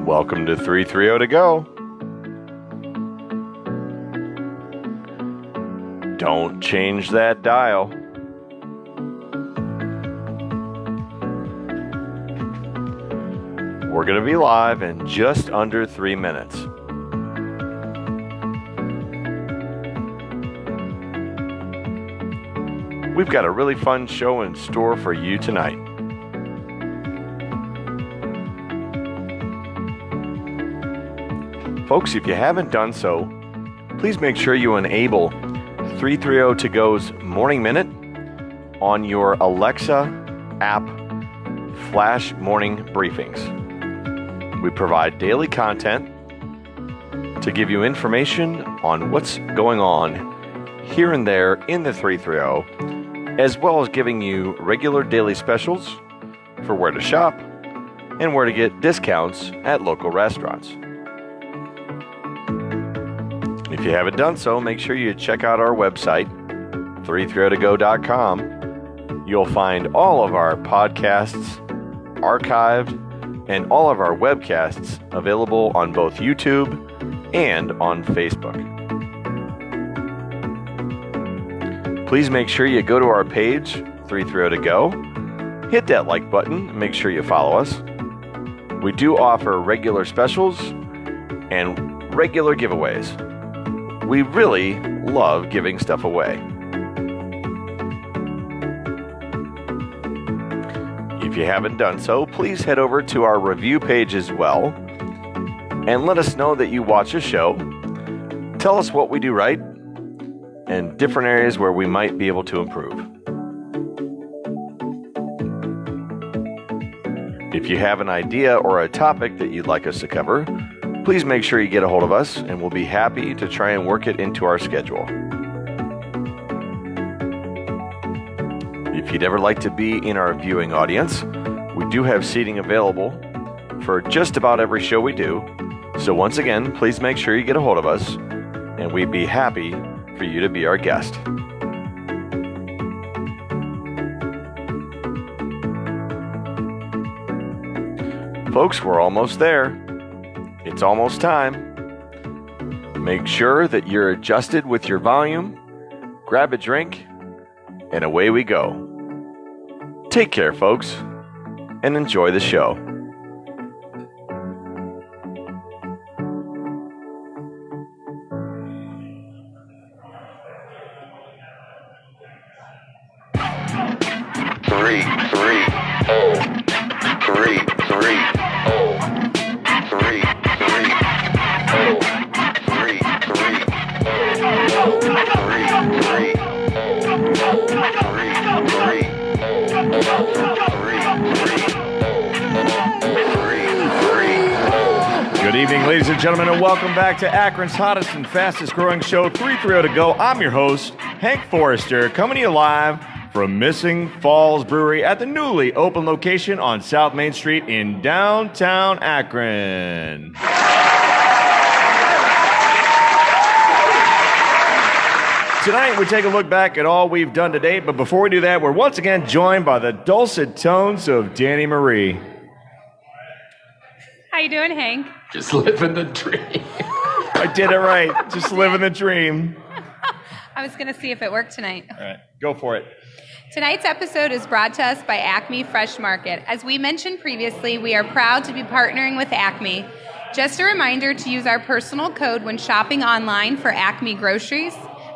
Welcome to 330 to go. Don't change that dial. We're going to be live in just under 3 minutes. We've got a really fun show in store for you tonight. Folks, if you haven't done so, please make sure you enable 330 to go's Morning Minute on your Alexa app Flash Morning Briefings. We provide daily content to give you information on what's going on here and there in the 330, as well as giving you regular daily specials for where to shop and where to get discounts at local restaurants. If you haven't done so, make sure you check out our website, 330go.com. You'll find all of our podcasts archived and all of our webcasts available on both YouTube and on Facebook. Please make sure you go to our page, 330 to go, hit that like button, and make sure you follow us. We do offer regular specials and regular giveaways. We really love giving stuff away. If you haven't done so, please head over to our review page as well and let us know that you watch the show. Tell us what we do right and different areas where we might be able to improve. If you have an idea or a topic that you'd like us to cover, please make sure you get a hold of us and we'll be happy to try and work it into our schedule. If you'd ever like to be in our viewing audience, we do have seating available for just about every show we do. So once again, please make sure you get a hold of us and we'd be happy for you to be our guest. Folks, we're almost there. It's almost time. Make sure that you're adjusted with your volume, grab a drink, and away we go. Take care, folks, and enjoy the show. Good evening, ladies and gentlemen, and welcome back to Akron's hottest and fastest growing show, 330 to go. I'm your host, Hank Forrester, coming to you live from Missing Falls Brewery at the newly open location on South Main Street in downtown Akron. Tonight, we take a look back at all we've done to date, but before we do that, we're once again joined by the dulcet tones of Danny Marie. How you doing, Hank? Just living the dream. I did it right. Just living the dream. I was going to see if it worked tonight. All right, go for it. Tonight's episode is brought to us by Acme Fresh Market. As we mentioned previously, we are proud to be partnering with Acme. Just a reminder to use our personal code when shopping online for Acme groceries.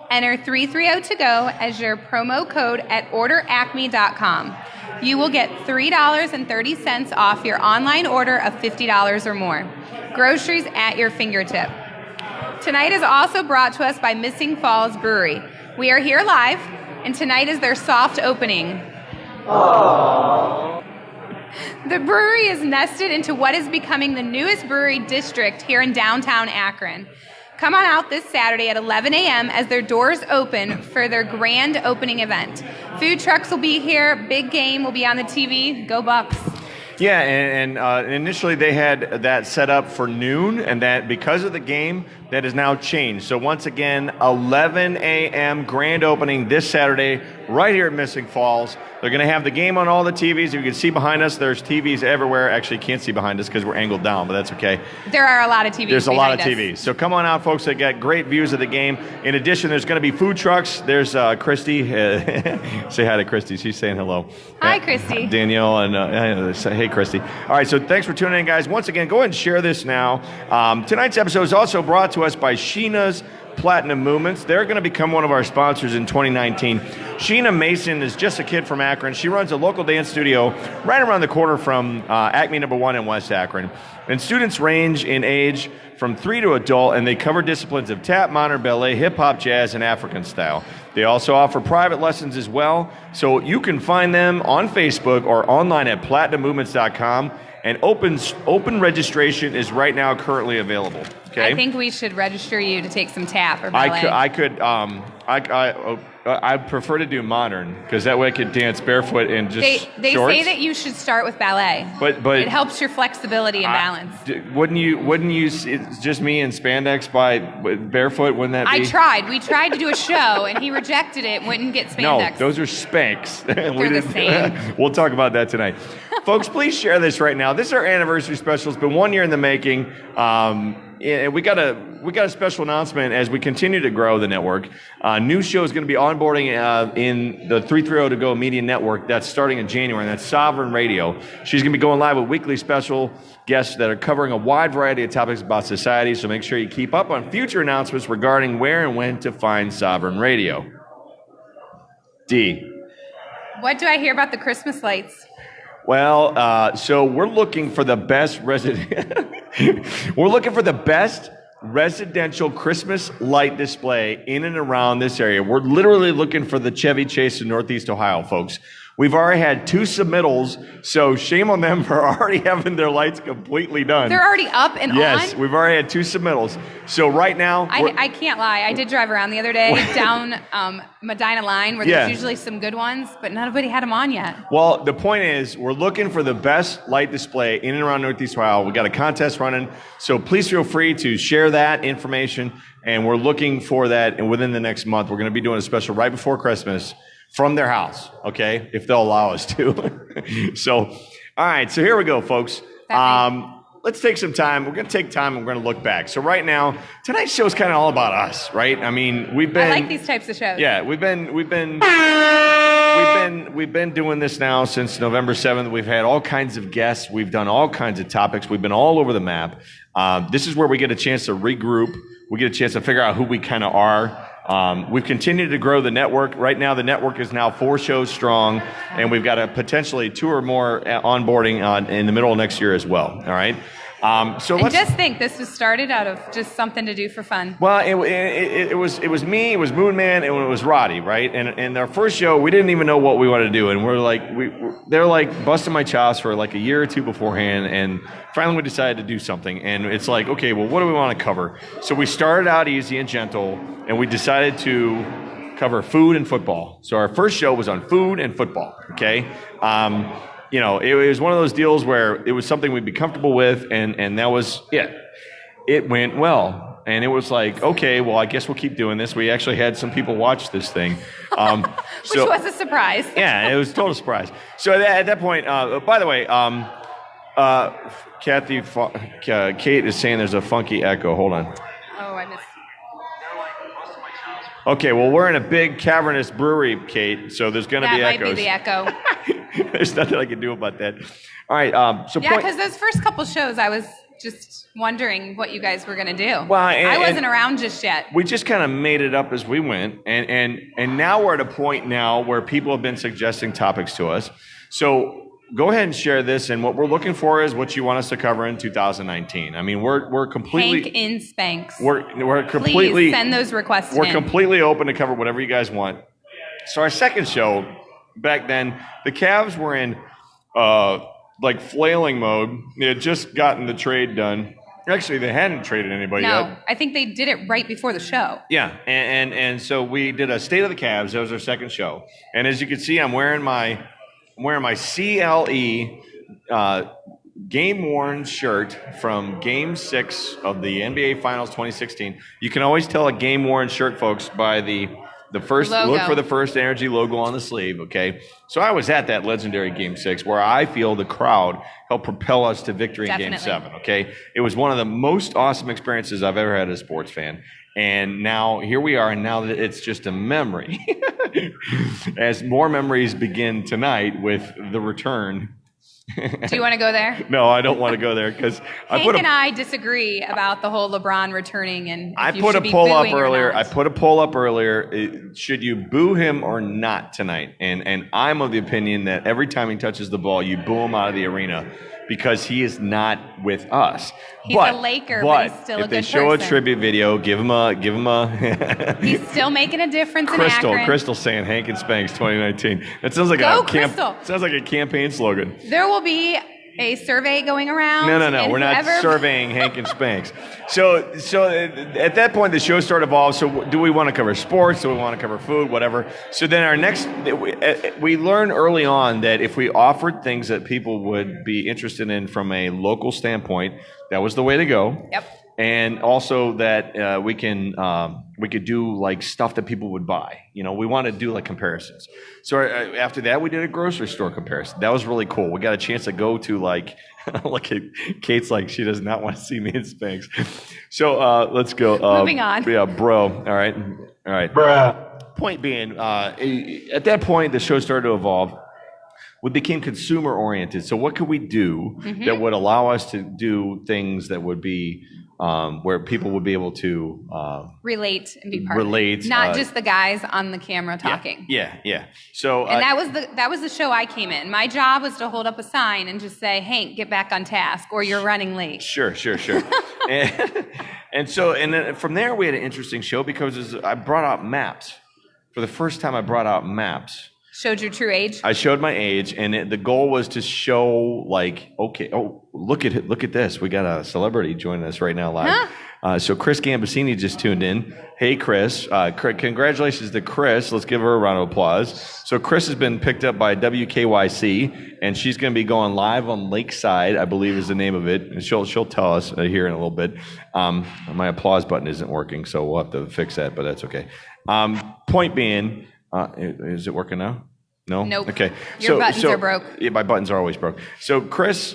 Enter 330 to go as your promo code at orderacme.com. You will get $3.30 off your online order of $50 or more. Groceries at your fingertip. Tonight is also brought to us by Missing Falls Brewery. We are here live, and tonight is their soft opening. Aww. The brewery is nested into what is becoming the newest brewery district here in downtown Akron. Come on out this Saturday at 11 a.m. as their doors open for their grand opening event. Food trucks will be here. Big game will be on the TV. Go Bucks. Yeah, and initially they had that set up for noon, and that because of the game, that has now changed. So once again, 11 a.m. grand opening this Saturday right here at Missing Falls. They're going to have the game on all the TVs. You can see behind us, there's TVs everywhere. Actually, you can't see behind us because we're angled down, but that's okay. There are a lot of TVs. There's a lot of us. TVs. So come on out, folks. They got great views of the game. In addition, there's going to be food trucks. There's Christy. Say hi to Christy. She's saying hello. Hi, Christy. Danielle and hey, Christy. All right, so thanks for tuning in, guys. Once again, go ahead and share this now. Tonight's episode is also brought to us by Sheena's Platinum Movements. They're going to become one of our sponsors in 2019. Sheena Mason is just a kid from Akron. She runs a local dance studio right around the corner from Acme Number 1 in West Akron. And students range in age from 3 to adult, and they cover disciplines of tap, modern ballet, hip-hop, jazz, and African style. They also offer private lessons as well. So you can find them on Facebook or online at platinummovements.com. And open registration is right now currently available. Okay. I think we should register you to take some tap or ballet. I prefer to do modern because that way I could dance barefoot and just they shorts. say that you should start with ballet. But it helps your flexibility and balance. Wouldn't you? It's just me in spandex by barefoot. Wouldn't that be? I tried. We tried to do a show and he rejected it. Wouldn't get spandex. No, those are Spanx. They're the same. We'll talk about that tonight. Folks, please share this right now. This is our anniversary special. It's been 1 year in the making. And we got a special announcement as we continue to grow the network. New show is going to be onboarding in the 330 to Go Media Network. That's starting in January, and that's Sovereign Radio. She's going to be going live with weekly special guests that are covering a wide variety of topics about society. So make sure you keep up on future announcements regarding where and when to find Sovereign Radio. D. What do I hear about the Christmas lights? Well, so we're looking for the best residential Christmas light display in and around this area. We're literally looking for the Chevy Chase in Northeast Ohio, folks. We've already had 2 submittals, so shame on them for already having their lights completely done. They're already up and Yes, on? we've already had 2 submittals. So right now... I can't lie. I did drive around the other day down Medina Line where there's usually some good ones, but nobody had them on yet. Well, the point is, we're looking for the best light display in and around Northeast Ohio. We got a contest running, so please feel free to share that information, and we're looking for that, and within the next month, we're going to be doing a special right before Christmas from their house, okay, if they'll allow us to. So, all right, so here we go, folks. Let's take some time. We're going to take time and we're going to look back. So right now, tonight's show is kind of all about us, right? I mean, I like these types of shows. Yeah, we've been doing this now since November 7th. We've had all kinds of guests. We've done all kinds of topics. We've been all over the map. This is where we get a chance to regroup. We get a chance to figure out who we kind of are. We've continued to grow the network. Right now, the network is now 4 shows strong, and we've got a potentially 2 or more onboarding in the middle of next year as well. All right. So let's just think this was started out of just something to do for fun. Well, it was me, it was Moon Man, and it was Roddy, right? And our first show, we didn't even know what we wanted to do, and they're like busting my chops for like a year or 2 beforehand, and finally we decided to do something, and it's like, okay, well, what do we want to cover? So we started out easy and gentle, and we decided to cover food and football. So our first show was on food and football. Okay. It was one of those deals where it was something we'd be comfortable with, and that was it. It went well, and it was like, okay, well, I guess we'll keep doing this. We actually had some people watch this thing. Which was a surprise. Yeah, it was a total surprise. So at that point, by the way, Kate is saying there's a funky echo. Hold on. Oh, I missed. Okay, well, we're in a big cavernous brewery, Kate, so there's going to be echoes. That might be the echo. There's nothing I can do about that. All right. Because those first couple shows, I was just wondering what you guys were going to do. Well, I wasn't around just yet. We just kind of made it up as we went, and now we're at a point now where people have been suggesting topics to us. So go ahead and share this, and what we're looking for is what you want us to cover in 2019. I mean, we're completely... Hank in Spanx. We're completely... Please send those requests We're completely open to cover whatever you guys want. So our second show, back then, the Cavs were in flailing mode. They had just gotten the trade done. Actually, they hadn't traded anybody yet. No, I think they did it right before the show. Yeah, and so we did a State of the Cavs. That was our second show. And as you can see, I'm wearing my CLE game-worn shirt from Game 6 of the NBA Finals 2016. You can always tell a game-worn shirt, folks, by the Look for the First Energy logo on the sleeve, okay? So I was at that legendary Game 6 where I feel the crowd helped propel us to victory in Game 7, okay? It was one of the most awesome experiences I've ever had as a sports fan. And now here we are, and now that it's just a memory. As more memories begin tonight with the return. Do you want to go there? No, I don't want to go there because Hank and I disagree about the whole LeBron returning and I put a poll up earlier. Should you boo him or not tonight? And I'm of the opinion that every time he touches the ball, you boo him out of the arena because he is not with us. He's a Laker, but he's still a good person. If they show a tribute video, give him a. He's still making a difference in Akron. Crystal saying Hank and Spanx 2019. That sounds like sounds like a campaign slogan. There will be a survey going around. No. We're not surveying Hank and Spanx. So at that point, the show started to evolve. So do we want to cover sports? Do we want to cover food? Whatever. So then we learned early on that if we offered things that people would be interested in from a local standpoint, that was the way to go. Yep. And also that we could do like stuff that people would buy. You know, we want to do like comparisons. So after that, we did a grocery store comparison. That was really cool. We got a chance to go to like, look at Kate's like she does not want to see me in Spanx. So let's go. Moving on. Yeah, bro. All right. Bruh. Point being, at that point, the show started to evolve. We became consumer oriented. So what could we do that would allow us to do things that would be where people would be able to relate and be part of it. Not just the guys on the camera talking. Yeah. So that was the show I came in. My job was to hold up a sign and just say, Hank, get back on task or you're running late. Sure. and then from there we had an interesting show because I brought out maps. For the first time I brought out maps. Showed your true age? I showed my age, and the goal was to show, like, okay, look at this. We got a celebrity joining us right now live. Huh? So Chris Gambasini just tuned in. Hey, Chris. Congratulations to Chris. Let's give her a round of applause. So Chris has been picked up by WKYC, and she's going to be going live on Lakeside, I believe is the name of it. And she'll tell us here in a little bit. My applause button isn't working, so we'll have to fix that, but that's okay. Point being... is it working now? No? Nope. Okay. Your buttons are broke. Yeah, my buttons are always broke. So Chris,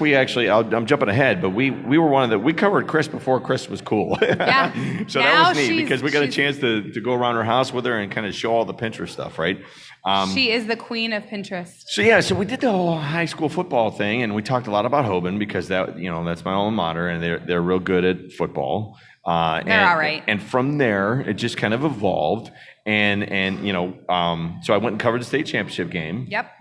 we actually, I'm jumping ahead, but we were we covered Chris before Chris was cool. Yeah. So that was neat because we got a chance to go around her house with her and kind of show all the Pinterest stuff, right? She is the queen of Pinterest. So we did the whole high school football thing, and we talked a lot about Hoban because that's my alma mater, and they're real good at football. They're all right. And from there, it just kind of evolved. And so I went and covered the state championship game. Yep.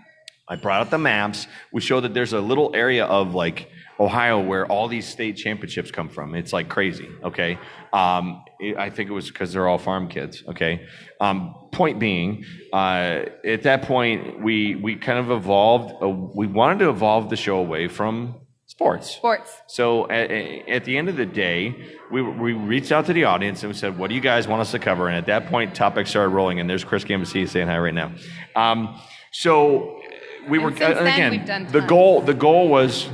I brought out the maps. We showed that there's a little area of like Ohio where all these state championships come from. It's like crazy. Okay. I think it was because they're all farm kids. Okay. Point being, at that point, we kind of evolved. We wanted to evolve the show away from sports. So at the end of the day, we reached out to the audience and we said, what do you guys want us to cover? And at that point, topics started rolling, and there's Chris Gambasini saying hi right now. So we were, again, the goal was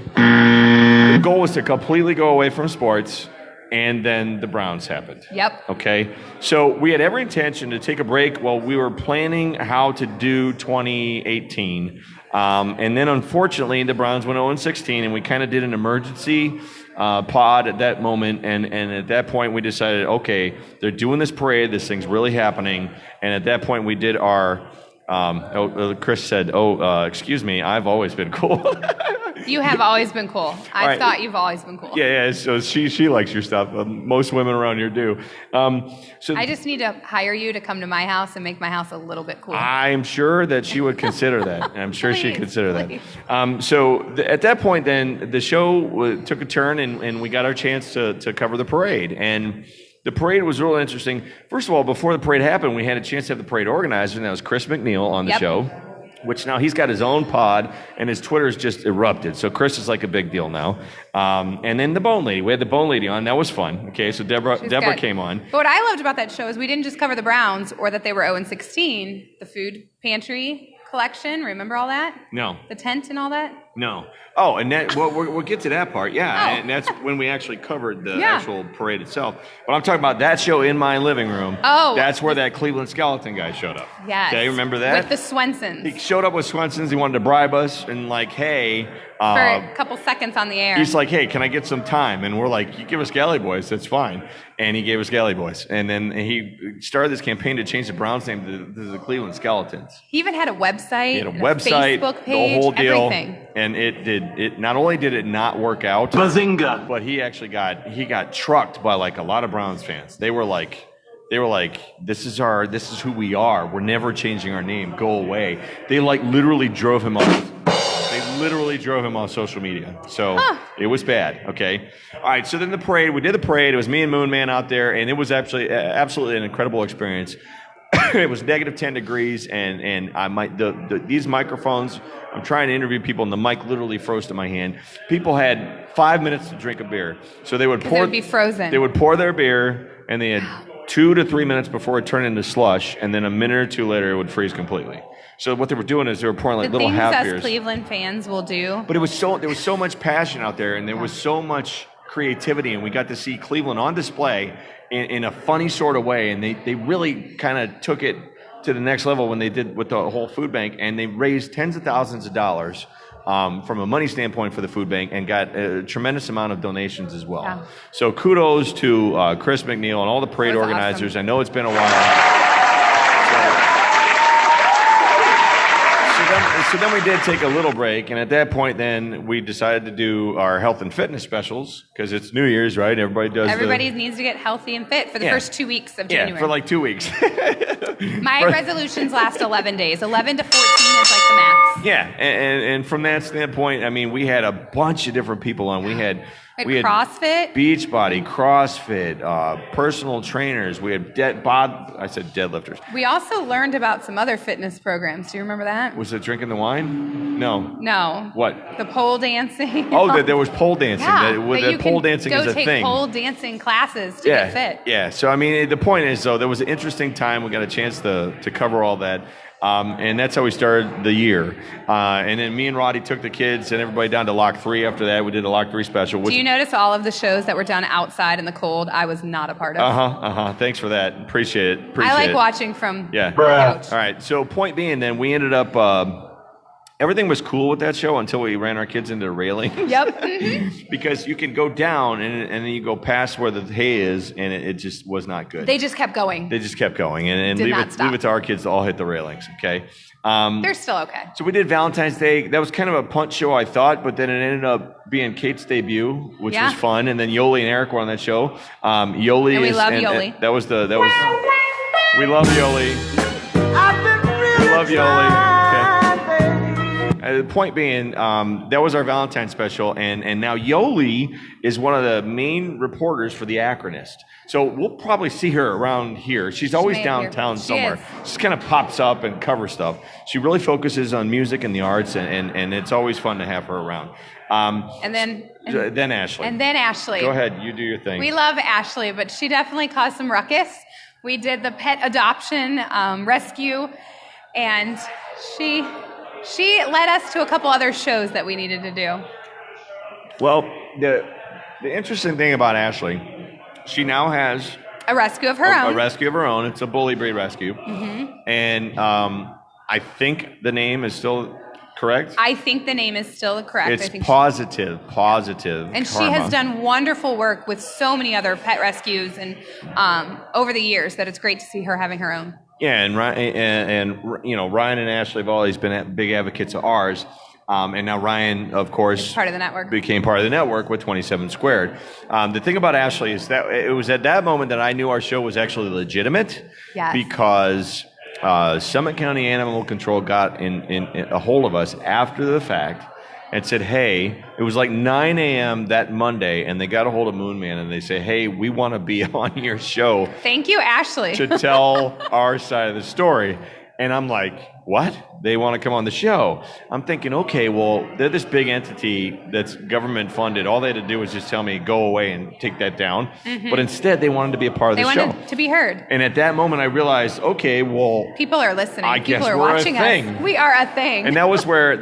to completely go away from sports, and then the Browns happened. Yep. Okay. So we had every intention to take a break while we were planning how to do 2018. And then unfortunately the Browns went 0-16, and we kind of did an emergency pod at that moment. And at that point we decided, okay, they're doing this parade. This thing's really happening. And at that point we did our, Chris said, excuse me, I've always been cool. You have always been cool. I thought you've always been cool. Yeah. So she likes your stuff. Most women around here do. So I just need to hire you to come to my house and make my house a little bit cooler. I'm sure that she would consider that. I'm sure she'd consider that. So at that point, then the show took a turn, and we got our chance to cover the parade. And the parade was really interesting. First of all, before the parade happened, we had a chance to have the parade organizer, and that was Chris McNeil on the show. Which now he's got his own pod, and his Twitter's just erupted. So Chris is like a big deal now. And then the Bone Lady. We had the Bone Lady on. That was fun. Okay, so Deborah came on. But what I loved about that show is we didn't just cover the Browns or that they were 0-16. The food pantry collection, remember all that? No. The tent and all that? No. Oh, and that we'll get to that part. Yeah, Oh. and that's when we actually covered the actual parade itself. But I'm talking about that show in my living room. Oh. That's where that Cleveland Skeleton guy showed up. Yes. Okay, remember that? With the Swensons. He showed up with Swensons. He wanted to bribe us and like, hey. For a couple seconds on the air. He's like, hey, can I get some time? And we're like, you give us Galley Boys, that's fine. And he gave us Galley Boys. And then he started this campaign to change the Browns' name to the Cleveland Skeletons. He even had a website, He had a website, Facebook page, the whole deal. everything. And it not only did it not work out, Bazinga. but he actually got trucked by like a lot of Browns fans. They were like, this is who we are. We're never changing our name. Go away. They like literally drove him off. They literally drove him off social media. So it was bad. Okay. All right. So then the parade. We did the parade. It was me and Moon Man out there, and it was actually absolutely an incredible experience. It was negative 10 degrees, and these microphones. I'm trying to interview people, and the mic literally froze to my hand. People had 5 minutes to drink a beer, so they would pour. It would be frozen. They would pour their beer, and they had 2 to 3 minutes before it turned into slush, and then a minute or two later, it would freeze completely. So what they were doing is they were pouring like the little half things beers. us Cleveland fans will do. But there was so much passion out there, and there was so much creativity, and we got to see Cleveland on display in a funny sort of way, and they really kind of took it to the next level when they did with the whole food bank, and they raised tens of thousands of dollars from a money standpoint for the food bank, and got a tremendous amount of donations as well. Yeah. So kudos to Chris McNeil and all the parade organizers. Awesome. I know it's been a while. So then we did take a little break, and at that point then we decided to do our health and fitness specials, because it's New Year's, right? Everybody needs to get healthy and fit for the first 2 weeks of January. Yeah, for like 2 weeks. My resolutions last 11 days. 11 to 14 is like the max. Yeah, and from that standpoint, I mean, we had a bunch of different people on. We had CrossFit, Beachbody, CrossFit, personal trainers. We had deadlifters. We also learned about some other fitness programs. Do you remember that? Was it drinking the wine? No. What? The pole dancing. Oh, there was pole dancing. Yeah, pole dancing is a thing. Go take pole dancing classes to get fit. Yeah. So I mean, the point is, though, there was an interesting time. We got a chance to cover all that. And that's how we started the year. And then me and Roddy took the kids and everybody down to Lock 3 after that. We did a Lock 3 special. Do you notice all of the shows that were done outside in the cold? I was not a part of. Thanks for that. Appreciate it. I like watching from the couch. All right. So point being, then we ended up... everything was cool with that show until we ran our kids into the railing. Yep. Mm-hmm. Because you can go down and then you go past where the hay is, and it just was not good. They just kept going. And leave it to our kids to all hit the railings, okay? They're still okay. So we did Valentine's Day. That was kind of a punt show, I thought, but then it ended up being Kate's debut, which was fun. And then Yoli and Eric were on that show. Yoli and we love Yoli. We love Yoli. We love Yoli. The point being, that was our Valentine's special, and now Yoli is one of the main reporters for The Acronist. So we'll probably see her around here. She's always downtown somewhere. She just kind of pops up and covers stuff. She really focuses on music and the arts, and it's always fun to have her around. And then Ashley. And then Ashley. Go ahead, you do your thing. We love Ashley, but she definitely caused some ruckus. We did the pet adoption rescue, and she led us to a couple other shows that we needed to do. Well, the interesting thing about Ashley, she now has a rescue of her own. A rescue of her own. It's a bully breed rescue. Mm-hmm. And I think the name is still correct. I think the name is still correct. It's positive. And Karma. She has done wonderful work with so many other pet rescues and over the years that it's great to see her having her own. Yeah, and Ryan and Ashley have always been big advocates of ours. And now Ryan, of course, part of the network. Became part of the network with 27 Squared. The thing about Ashley is that it was at that moment that I knew our show was actually legitimate. Yes. Because Summit County Animal Control got in a hold of us after the fact and said, hey, it was like 9 a.m. that Monday, and they got a hold of Moon Man, and they say, hey, we want to be on your show. Thank you, Ashley. To tell our side of the story. And I'm like, what? They want to come on the show. I'm thinking, okay, well, they're this big entity that's government funded. All they had to do was just tell me, go away and take that down. But instead, they wanted to be a part of the show. They wanted to be heard. And at that moment, I realized, okay, well, people are listening. I People guess are we're watching a thing. us. We are a thing. And that was where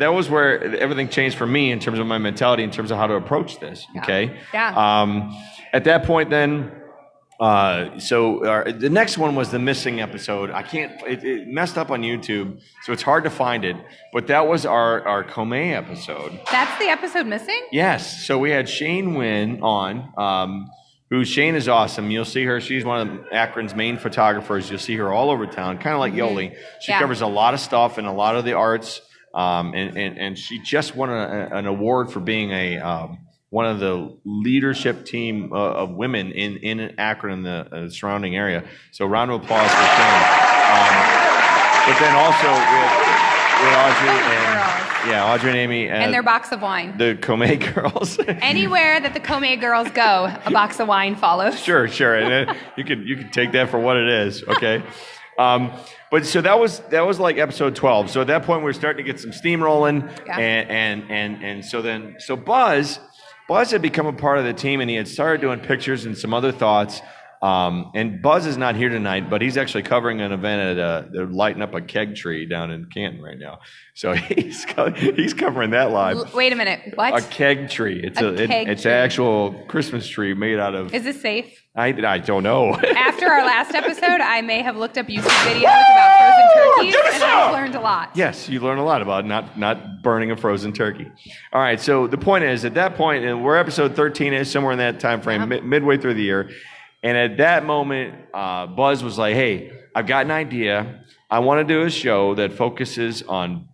everything changed for me in terms of my mentality, in terms of how to approach this. Okay. Yeah. At that point, then. The next one was the missing episode. It messed up on YouTube, so it's hard to find it. But that was our Comey episode. That's the episode missing? Yes. So we had Shane Wynn on, Shane is awesome. You'll see her. She's one of Akron's main photographers. You'll see her all over town, kind of like Yoli. She covers a lot of stuff and a lot of the arts. And she just won an award for being one of the leadership team of women in Akron and the surrounding area. So round of applause for Shane. But then also with Audrey and Amy. And their box of wine. The Comey girls. Anywhere that the Comey girls go, a box of wine follows. Sure. And then you could take that for what it is, okay? But so that was like episode 12. So at that point we were starting to get some steam rolling. Yeah. And so Buzz had become a part of the team, and he had started doing pictures and some other thoughts. And Buzz is not here tonight, but he's actually covering an event they're lighting up a keg tree down in Canton right now. So he's covering that live. Wait a minute, what? A keg tree. It's an actual Christmas tree made out of. Is this safe? I don't know. After our last episode, I may have looked up YouTube videos about frozen turkeys, and I've learned a lot. Yes, you learn a lot about not burning a frozen turkey. All right, so the point is, at that point, and we're episode 13-ish, somewhere in that time frame, midway through the year, and at that moment, Buzz was like, hey, I've got an idea. I want to do a show that focuses on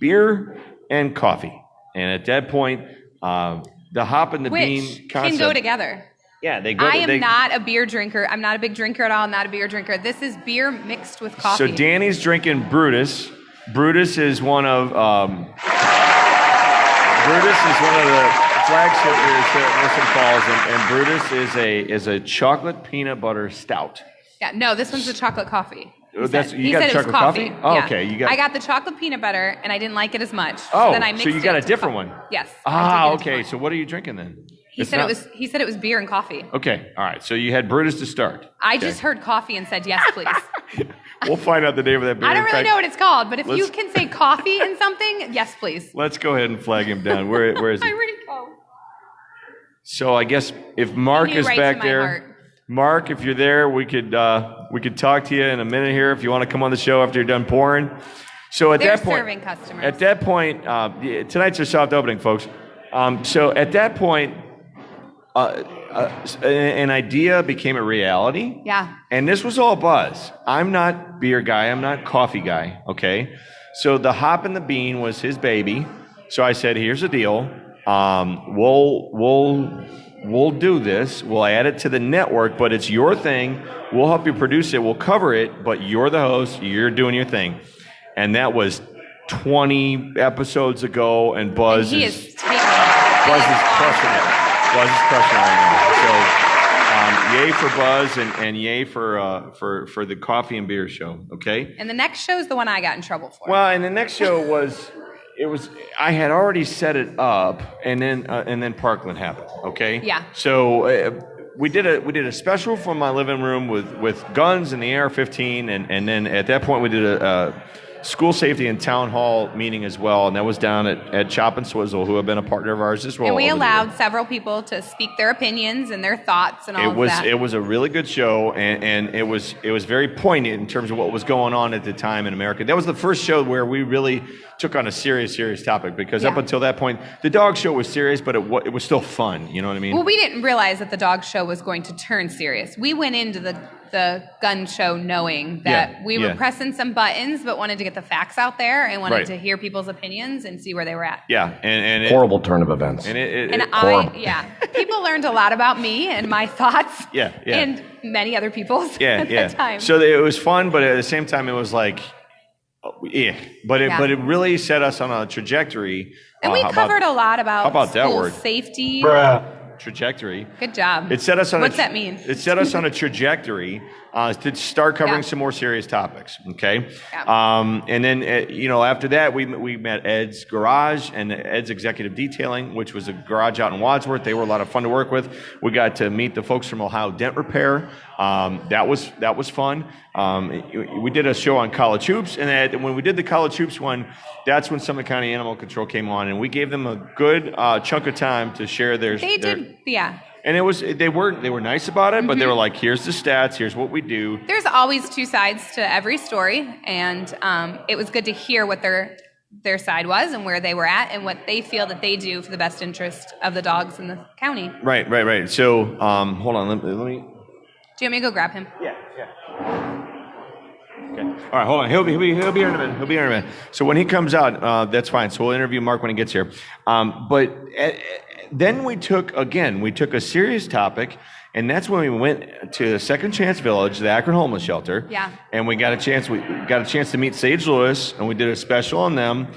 beer and coffee. And at that point, the hop and the bean concept can go together. Yeah, they go. I am not a beer drinker. I'm not a big drinker at all. I'm not a beer drinker. This is beer mixed with coffee. So Danny's drinking Brutus. Brutus is one of the flagship beers here at Missing Falls, and Brutus is a chocolate peanut butter stout. Yeah, no, this one's a chocolate coffee. You got chocolate coffee? Oh, yeah. Okay. I got the chocolate peanut butter, and I didn't like it as much. Oh, so then I mixed you got a different one. Yes. Okay. So what are you drinking then? He said it was beer and coffee. Okay. All right. So you had Brutus to start. I just heard coffee and said, yes, please. We'll find out the name of that beer. I don't really know what it's called, but if you can say coffee in something, yes, please. Let's go ahead and flag him down. Where is he? I already go. So I guess if Mark is back there, Mark, if you're there, we could talk to you in a minute here if you want to come on the show after you're done pouring. So They're serving customers. At that point, tonight's our soft opening, folks. So at that point, an idea became a reality. Yeah. And this was all Buzz. I'm not beer guy. I'm not coffee guy. Okay. So the hop and the bean was his baby. So I said, here's the deal. We'll do this. We'll add it to the network, but it's your thing. We'll help you produce it. We'll cover it, but you're the host. You're doing your thing. And that was 20 episodes ago, and Buzz is crushing it. Buzz is crushing it right now. So, yay for Buzz and yay for the coffee and beer show. Okay. And the next show is the one I got in trouble for. Well, and the next show was I had already set it up, and then Parkland happened. Okay. Yeah. So we did a special from my living room with guns and the AR-15, and then at that point we did a school safety and town hall meeting as well, and that was down at Chop and Swizzle, who have been a partner of ours as well. And we allowed several people to speak their opinions and their thoughts and all of that. It was a really good show, and it was very poignant in terms of what was going on at the time in America. That was the first show where we really took on a serious topic, because up until that point, the dog show was serious, but it was still fun. You know what I mean? Well, we didn't realize that the dog show was going to turn serious. We went into the gun show knowing that we were pressing some buttons, but wanted to get the facts out there and wanted to hear people's opinions and see where they were at. Yeah, and horrible turn of events. People learned a lot about me and my thoughts. And many other people's at that time. So it was fun, but at the same time, it was like, but it really set us on a trajectory. And we covered a lot about school safety. Trajectory. Good job. It set us on What's that mean? It set us on a trajectory to start covering some more serious topics. Okay. Yeah. And then, after that, we met Ed's Garage and Ed's Executive Detailing, which was a garage out in Wadsworth. They were a lot of fun to work with. We got to meet the folks from Ohio Dent Repair. That was fun. We did a show on college hoops, and when we did the college hoops one, that's when Summit County Animal Control came on, and we gave them a good chunk of time to share their. They did, yeah. And they were nice about it, but they were like, here's the stats, here's what we do. There's always two sides to every story, and it was good to hear what their side was and where they were at and what they feel that they do for the best interest of the dogs in the county. Right. So, hold on, let me. Do you want me to go grab him? Yeah. Okay. All right, hold on. He'll be here in a minute. So when he comes out, that's fine. So we'll interview Mark when he gets here. But then we took a serious topic, and that's when we went to Second Chance Village, the Akron Homeless Shelter. Yeah. And we got a chance to meet Sage Lewis, and we did a special on them.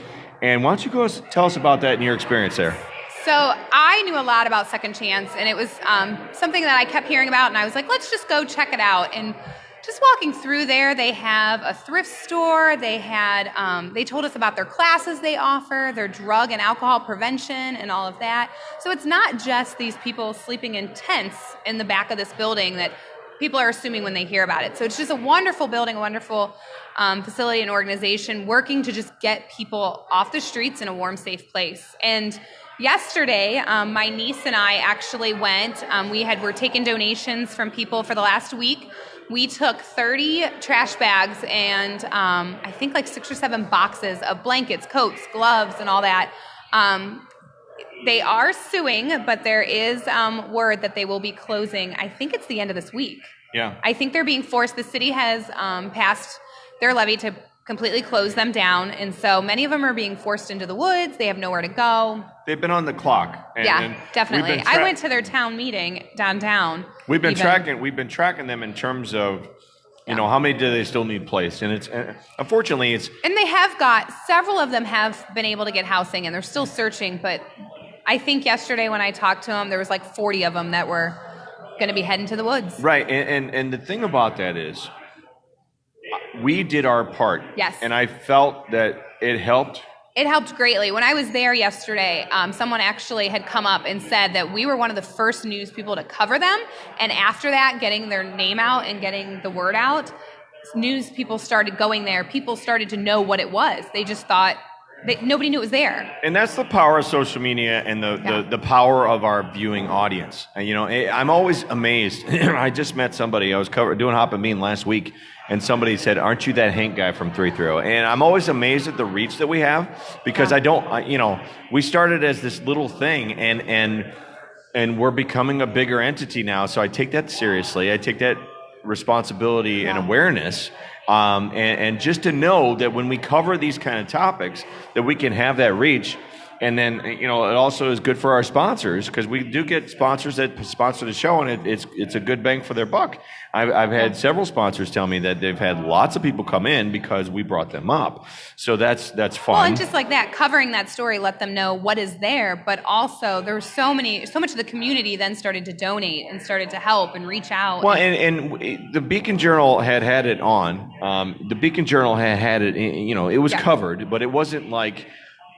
And why don't you go tell us about that and your experience there? So I knew a lot about Second Chance, and it was something that I kept hearing about, and I was like, let's just go check it out. And just walking through there, they have a thrift store. They told us about their classes they offer, their drug and alcohol prevention and all of that. So it's not just these people sleeping in tents in the back of this building that people are assuming when they hear about it. So it's just a wonderful building, a wonderful facility and organization working to just get people off the streets in a warm, safe place. And yesterday, my niece and I actually went. We're taking donations from people for the last week. We took 30 trash bags and I think like 6 or 7 boxes of blankets, coats, gloves, and all that. They are suing, but there is word that they will be closing. I think it's the end of this week. Yeah. I think they're being forced. The city has passed their levy to completely close them down, and so many of them are being forced into the woods. They have nowhere to go. They've been on the clock. And definitely. I went to their town meeting downtown. We've been tracking them in terms of, how many do they still need placed? And it's unfortunately and they have got several of them have been able to get housing, and they're still searching. But I think yesterday when I talked to them, there was like 40 of them that were going to be heading to the woods. Right, and the thing about that is, we did our part. Yes. And I felt that it helped. It helped greatly. When I was there yesterday, someone actually had come up and said that we were one of the first news people to cover them. And after that, getting their name out and getting the word out, news people started going there. People started to know what it was. They just thought nobody knew it was there. And that's the power of social media and the power of our viewing audience. And, I'm always amazed. I just met somebody. I was doing Hop and Bean last week. And somebody said, aren't you that Hank guy from 330? And I'm always amazed at the reach that we have because we started as this little thing and we're becoming a bigger entity now. So I take that seriously. I take that responsibility and awareness. And just to know that when we cover these kind of topics, that we can have that reach. And then, it also is good for our sponsors because we do get sponsors that sponsor the show, and it's a good bang for their buck. I've had several sponsors tell me that they've had lots of people come in because we brought them up. So that's fun. Well, and just like that, covering that story, let them know what is there. But also, there was so much of the community then started to donate and started to help and reach out. Well, and the Beacon Journal had it on. The Beacon Journal had it. It was covered, but it wasn't like.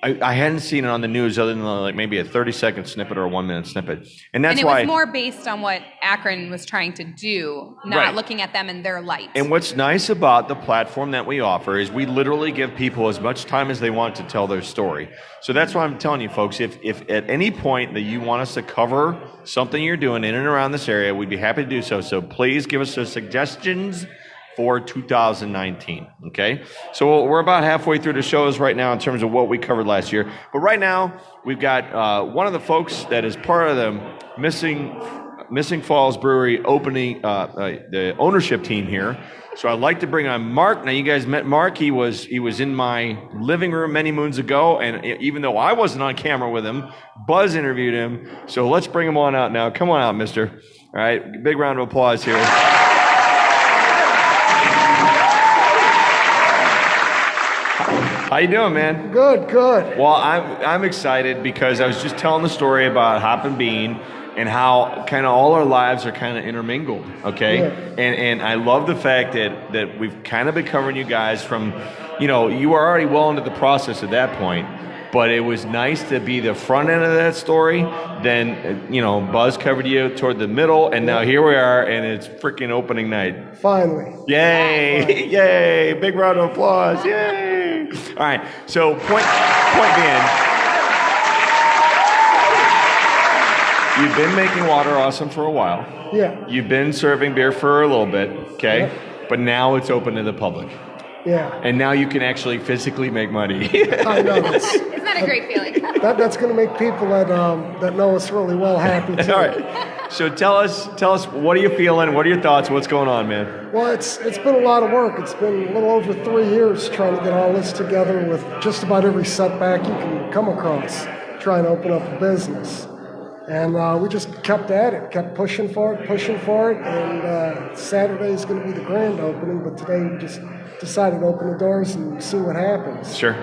I hadn't seen it on the news other than like maybe a 30-second snippet or a 1-minute snippet. And that's why... it was more based on what Akron was trying to do, not looking at them in their light. And what's nice about the platform that we offer is we literally give people as much time as they want to tell their story. So that's why I'm telling you, folks, if at any point that you want us to cover something you're doing in and around this area, we'd be happy to do so. So please give us those suggestions for 2019, okay? So we're about halfway through the shows right now in terms of what we covered last year. But right now, we've got one of the folks that is part of the Missing Falls Brewery opening, the ownership team here. So I'd like to bring on Mark. Now, you guys met Mark. He was in my living room many moons ago, and even though I wasn't on camera with him, Buzz interviewed him. So let's bring him on out now. Come on out, mister. All right, big round of applause here. How you doing, man? Good. Well, I'm excited because I was just telling the story about Hop and Bean, and how kind of all our lives are kind of intermingled, okay? Yeah. And I love the fact that we've kind of been covering you guys from, you were already well into the process at that point, but it was nice to be the front end of that story. Then, Buzz covered you toward the middle, and now here we are, and it's freaking opening night. Finally. Yay! Yay! Big round of applause! Yay! All right. So point being, you've been making Water Awesome for a while. Yeah. You've been serving beer for a little bit, okay? Yep. But now it's open to the public. Yeah. And now you can actually physically make money. I know. Isn't that a great feeling? That's going to make people that know us really well happy too. All right. So tell us, what are you feeling? What are your thoughts? What's going on, man? Well, it's been a lot of work. It's been a little over 3 years trying to get all this together with just about every setback you can come across, trying to open up a business. And we just kept at it, kept pushing for it, and Saturday's going to be the grand opening, but today we just decided to open the doors and see what happens. Sure.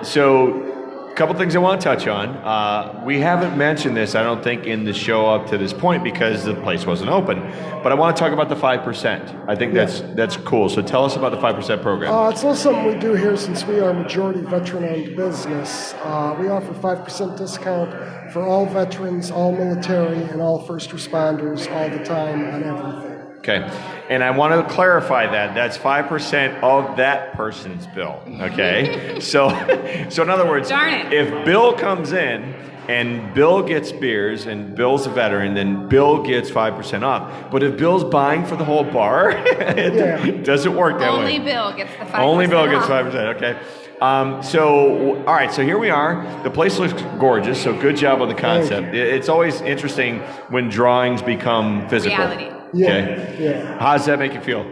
So a couple things I want to touch on. We haven't mentioned this, I don't think, in the show up to this point because the place wasn't open, but I want to talk about the 5%. I think that's cool. So tell us about the 5% program. It's a little something we do here since we are a majority veteran-owned business. We offer 5% discount for all veterans, all military, and all first responders all the time on everything. Okay, and I want to clarify that. That's 5% of that person's bill, okay? so in other words, Darn it. If Bill comes in and Bill gets beers and Bill's a veteran, then Bill gets 5% off. But if Bill's buying for the whole bar, it doesn't work that way. Only Bill gets the 5%. Only Bill gets off. 5%, okay. All right, so here we are. The place looks gorgeous, so good job on the concept. It's always interesting when drawings become physical. Reality. Okay. How does that make you feel?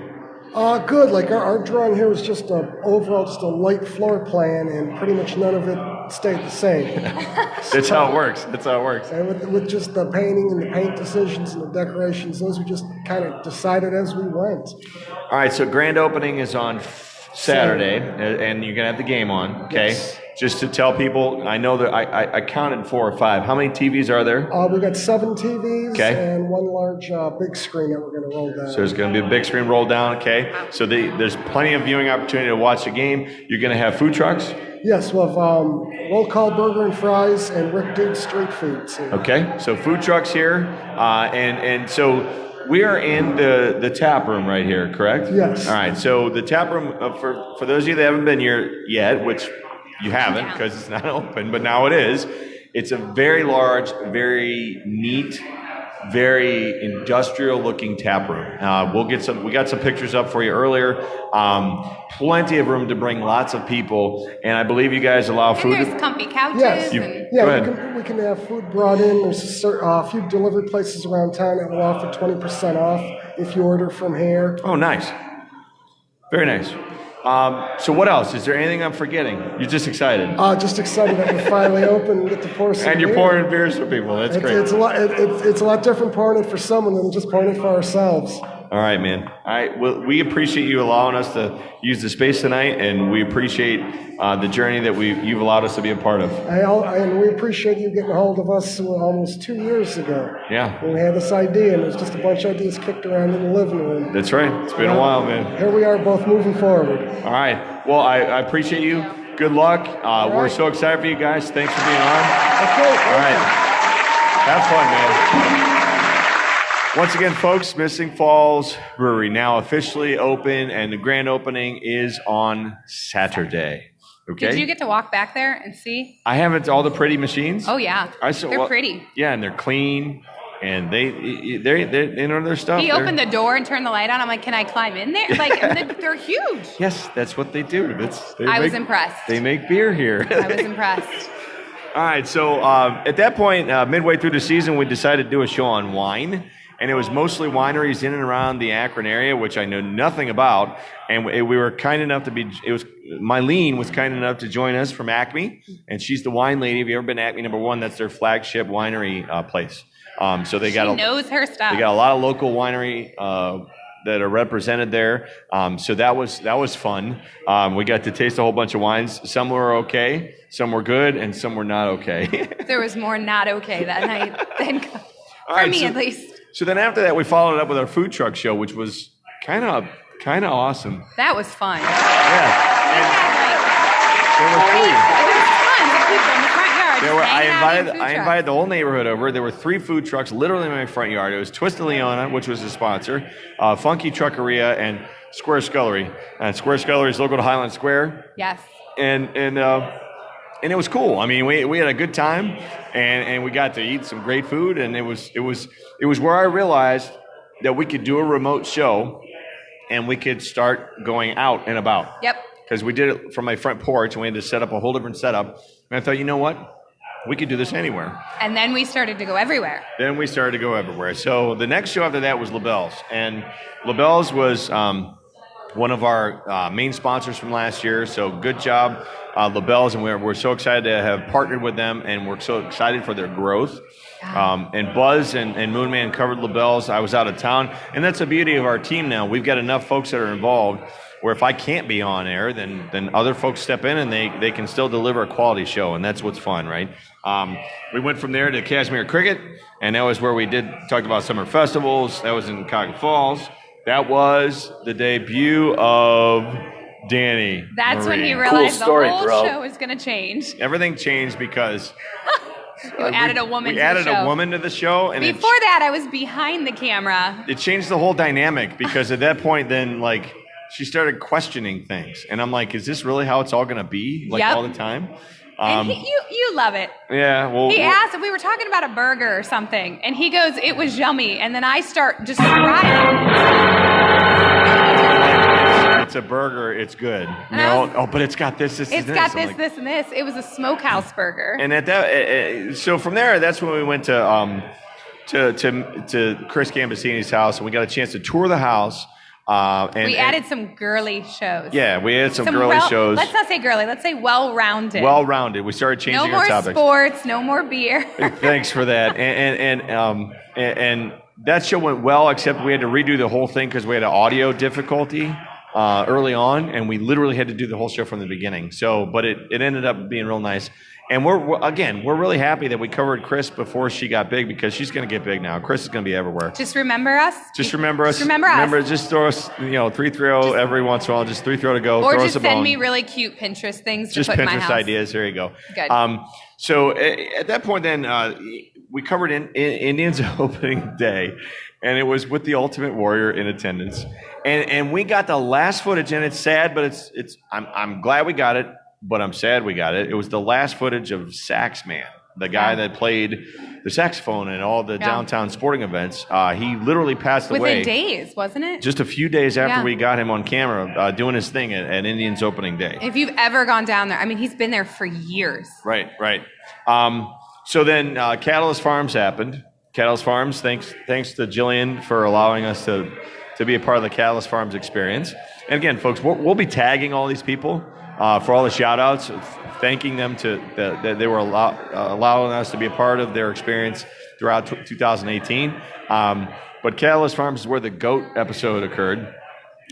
Good. Like our drawing here was just a light floor plan, and pretty much none of it stayed the same. That's how it works. And with just the painting and the paint decisions and the decorations, those we just kind of decided as we went. All right, so grand opening is on Saturday, and you're gonna have the game on. Okay. Yes. Just to tell people, I know that I counted 4 or 5. How many TVs are there? We got 7 TVs Okay. and one large big screen that we're going to roll down. So there's going to be a big screen roll down, okay? So there's plenty of viewing opportunity to watch the game. You're going to have food trucks? Yes, we'll have roll call burger and fries and Rick Dude street foods. Okay, so food trucks here. And so we are in the tap room right here, correct? Yes. All right, so the tap room, for those of you that haven't been here yet, which you haven't because it's not open, but now it is. It's a very large, very neat, very industrial-looking tap room. We got some pictures up for you earlier. Plenty of room to bring lots of people, and I believe you guys allow food. And there's comfy couches. Yes. And Go ahead. We can have food brought in. There's a few delivery places around town that will offer 20% off if you order from here. Oh, nice. Very nice. So what else? Is there anything I'm forgetting? You're just excited. Just excited that we're finally open and get to pour some And you're beer. pouring beers for people. That's great. It's a lot different pouring it for someone than just pouring it for ourselves. All right, man. All right. Well, we appreciate you allowing us to use the space tonight, and we appreciate the journey that you've allowed us to be a part of. And we appreciate you getting a hold of us almost 2 years ago. Yeah. When we had this idea, and it was just a bunch of ideas kicked around in the living room. That's right. It's been a while, man. Here we are, both moving forward. All right. Well, I appreciate you. Good luck. We're so excited for you guys. Thanks for being on. Okay. All right. Have fun, man. Once again, folks, Missing Falls Brewery now officially open, and the grand opening is on Saturday. Okay. Did you get to walk back there and see? I haven't. All the pretty machines. Oh yeah, they're pretty. Yeah, and they're clean, and they know their stuff. He opened the door and turned the light on. I'm like, can I climb in there? Like, they're huge. Yes, that's what they do. I was impressed. They make beer here. I was impressed. All right, so at that point, midway through the season, we decided to do a show on wine. And it was mostly wineries in and around the Akron area, which I know nothing about. And we were kind enough to Mylene was kind enough to join us from Acme. And she's the wine lady. Have you ever been to Acme #1? That's their flagship winery place. So they knows her stuff. They got a lot of local winery that are represented there. So that was fun. We got to taste a whole bunch of wines. Some were okay, some were good, and some were not okay. There was more not okay that night than for right, me, at least. So then after that, we followed it up with our food truck show, which was kind of awesome. That was fun. Yeah. There was tons of people in the front yard. I invited the whole neighborhood over. There were 3 food trucks literally in my front yard. It was Twista Leona, which was the sponsor, Funky Truckeria, and Square Scullery. And Square Scullery is local to Highland Square. Yes. And it was cool. I mean, we had a good time, and we got to eat some great food. And it was where I realized that we could do a remote show, and we could start going out and about. Yep. Because we did it from my front porch, and we had to set up a whole different setup. And I thought, you know what? We could do this anywhere. And then we started to go everywhere. So the next show after that was LaBelle's. And LaBelle's was one of our main sponsors from last year. So good job, LaBelle's. And we're so excited to have partnered with them. And we're so excited for their growth. And Buzz and Moonman covered LaBelle's. I was out of town. And that's the beauty of our team now. We've got enough folks that are involved where if I can't be on air, then other folks step in and they can still deliver a quality show, and that's what's fun, right? We went from there to Cashmere Cricket, and that was where we talked about summer festivals. That was in Cuyahoga Falls. That was the debut of Danny. That's Marie. when he realized Cool story, the whole bro. show was going to change. Everything changed because You added a woman we to added the show. a woman to the show, and Before that, I was behind the camera. it changed the whole dynamic because at that point, then like she started questioning things, and I'm like, is this really how it's all going to be, like Yep. all the time? And you love it. Yeah, well, He asked, we were talking about a burger or something, and he goes, it was yummy. And then I start describing. it's a burger, it's good. But it's got this, It's and this. got I'm this, like, this, and this. It was a smokehouse burger. And at that, so from there, that's when we went to Chris Gambasini's house, and we got a chance to tour the house. And we added some girly shows. Yeah, we had some girly shows. Let's not say girly. Let's say well-rounded. Well-rounded. We started changing no our more topics. sports. No more beer. Thanks for that. And that show went well, except we had to redo the whole thing because we had an audio difficulty early on, and we literally had to do the whole show from the beginning. So, but it ended up being real nice. And we're really happy that we covered Chris before she got big, because she's going to get big now. Chris is going to be everywhere. Just remember us. Just remember us. Just throw us, 330 every once in a while. Just 330 to go. Or throw just us a send bone. me really cute Pinterest things Just to put in my Pinterest house. ideas. There you go. Good. So at that point, then we covered in Indians opening day, and it was with the Ultimate Warrior in attendance, and we got the last footage, and it's sad, but I'm glad we got it, but I'm sad we got it. It was the last footage of Sax Man, the guy that played the saxophone in all the downtown sporting events. He literally passed away. Within days, wasn't it? Just a few days after we got him on camera doing his thing at Indians opening day. If you've ever gone down there, I mean, he's been there for years. Right. So then Catalyst Farms happened. Catalyst Farms, thanks to Jillian for allowing us to be a part of the Catalyst Farms experience. And again, folks, we'll be tagging all these people for all the shout-outs, thanking them that they were allowing us to be a part of their experience throughout 2018. But Catalyst Farms is where the goat episode occurred.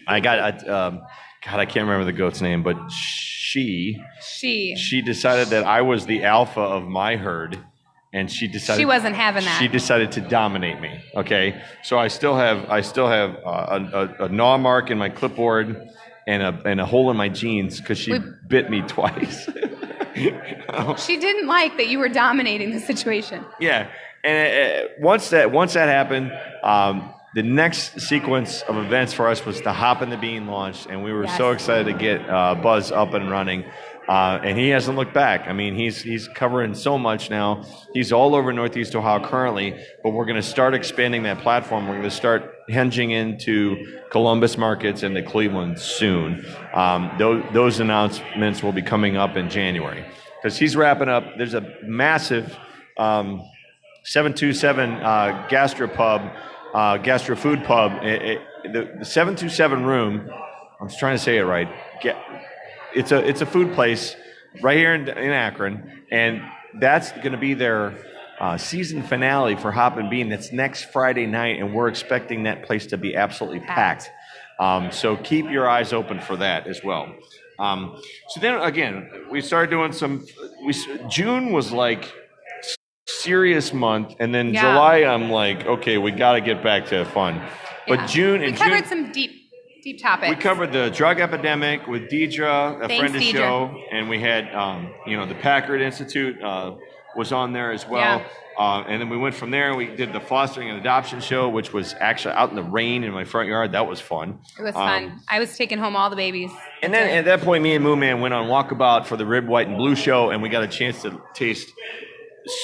I can't remember the goat's name, but she decided that I was the alpha of my herd, and she wasn't having that. She decided to dominate me. Okay, so I still have a gnaw mark in my clipboard and a hole in my jeans because she bit me twice. She didn't like that you were dominating the situation. Yeah, and once that happened, the next sequence of events for us was the Hop in the Bean launch, and we were so excited to get Buzz up and running. And he hasn't looked back. I mean, he's covering so much now. He's all over Northeast Ohio currently, but we're going to start expanding that platform. We're going to start hinging into Columbus markets and the Cleveland soon. Those announcements will be coming up in January because he's wrapping up. There's a massive 727 gastro food pub. The 727 room. I'm just trying to say it right. It's a food place right here in Akron, and that's going to be their season finale for Hop and Bean. That's next Friday night, and we're expecting that place to be absolutely packed. So keep your eyes open for that as well. So then again, we started doing June was like serious month, and then July I'm like, okay, we got to get back to fun. But June we covered some deep topics. We covered the drug epidemic with Deidre, friend of the show, and we had the Packard Institute was on there as well. And then we went from there. We did the fostering and adoption show, which was actually out in the rain in my front yard. That was fun. It was fun. I was taking home all the babies. And then at that point, me and Moon Man went on Walkabout for the Rib, White, and Blue show, and we got a chance to taste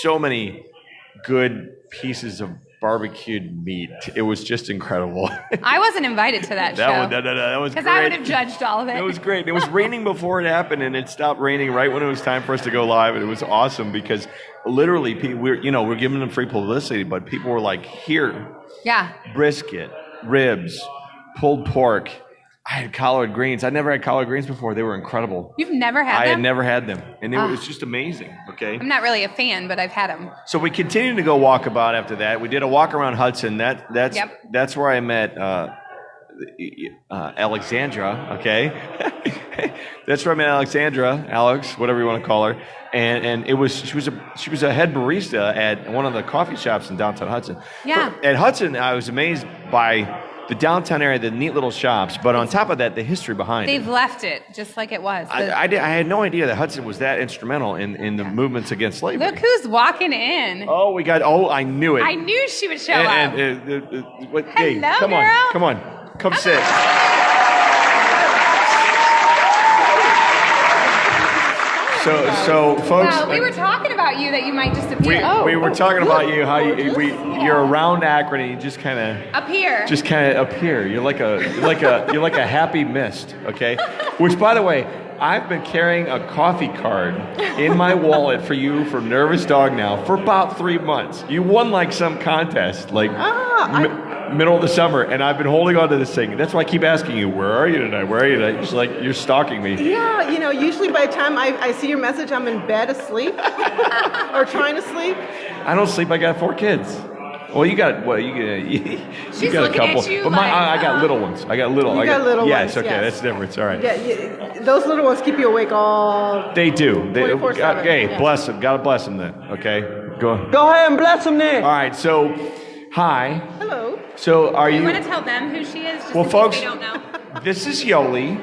so many good pieces of barbecued meat. It was just incredible. I wasn't invited to that show. That was great. Because I would have judged all of it. It was great. It was raining before it happened, and it stopped raining right when it was time for us to go live, and it was awesome because literally, we're giving them free publicity, but people were like, here. Yeah. Brisket, ribs, pulled pork. I had collard greens. I'd never had collard greens before. They were incredible. You've never had them? I had never had them. And it was just amazing, okay? I'm not really a fan, but I've had them. So we continued to go walkabout after that. We did a walk around Hudson. That's where I met Alexandra, okay? That's where I met Alexandra, Alex, whatever you want to call her. And she was a head barista at one of the coffee shops in downtown Hudson. Yeah. At Hudson, I was amazed by the downtown area, the neat little shops, but on top of that, the history behind it. They've left it just like it was. I had no idea that Hudson was that instrumental in the movements against slavery. Look who's walking in. I knew it. I knew she would show up. Hey, come girl. Come sit. So folks, we were talking about you that you might just appear. We were talking about you, how you're around Akron and you just kind of appear. Just kind of appear. You're like a happy mist, okay? Which, by the way, I've been carrying a coffee card in my wallet for you from Nervous Dog now for about 3 months. You won like some contest, middle of the summer, and I've been holding on to this thing. That's why I keep asking you, where are you tonight? Where are you tonight? It's like you're stalking me. Yeah, usually by the time I see your message, I'm in bed asleep or trying to sleep. I don't sleep. I got 4 kids. Well, you got a couple. At you but I got little ones. I got little. You got little ones. Yes, okay, that's the difference. All right. Yeah, those little ones keep you awake all. They do. 24/7. Hey, bless them. Gotta bless them then. Okay, go ahead and bless them then. All right. So, hi. Hello. So, are you? You want to tell them who she is? Just well, in folks, case they don't know. This is Yoli,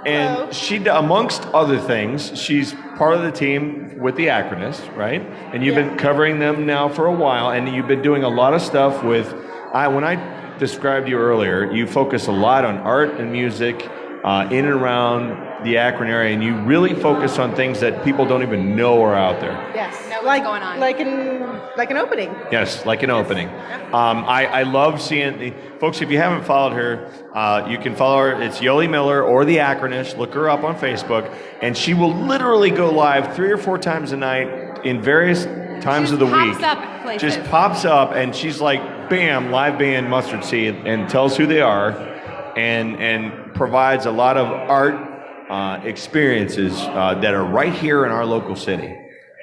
and Hello. she, amongst other things, she's part of the team with the Acronists, right? And you've been covering them now for a while, and you've been doing a lot of stuff with. When I described you earlier, you focus a lot on art and music in and around the Akron area, and you really focus on things that people don't even know are out there. Yes. Know what's going on. Like an opening. Yes, like an opening. I love seeing folks. If you haven't followed her, you can follow her. It's Yoli Miller or the Acronist. Look her up on Facebook, and she will literally go live 3 or 4 times a night in various times of the week. Pops up at places. Just pops up, and she's like, "Bam, live band Mustard Seed," and tells who they are, and provides a lot of art experiences that are right here in our local city.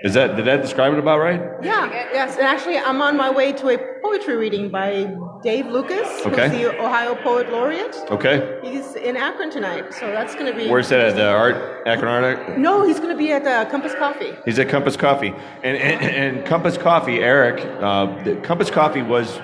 Did that describe it about right? Yeah, yes. And actually, I'm on my way to a poetry reading by Dave Lucas, who's the Ohio Poet Laureate. Okay. He's in Akron tonight, so that's going to be... Where's that at? The Akron Art? No, he's going to be at Compass Coffee. He's at Compass Coffee. And Compass Coffee, Eric, Compass Coffee was...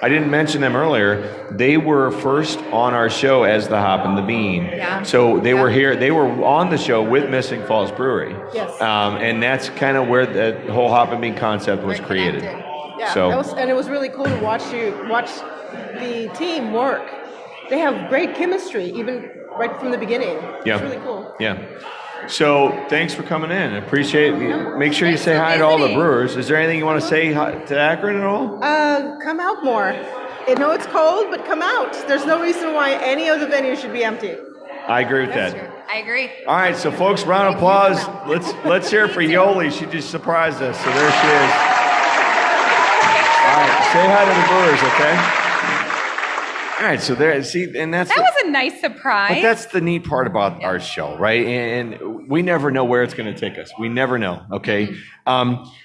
I didn't mention them earlier. They were first on our show as the Hop and the Bean. Yeah. So they were here. They were on the show with Missing Falls Brewery. Yes. And that's kind of where the whole Hop and Bean concept was created. Yeah. So it was really cool to watch the team work. They have great chemistry, even right from the beginning. Yeah. It's really cool. Yeah. So thanks for coming in. I appreciate it. Make sure you say hi to all the brewers. Is there anything you want to say to Akron at all? Come out more. I know it's cold, but come out. There's no reason why any of the venues should be empty. I agree with that. True. I agree. All right, so folks, round of applause. Let's hear it for Yoli. She just surprised us. So there she is. All right, say hi to the brewers, okay? All right, so there, see, and That was a nice surprise. But that's the neat part about our show, right? And we never know where it's going to take us. We never know. Okay,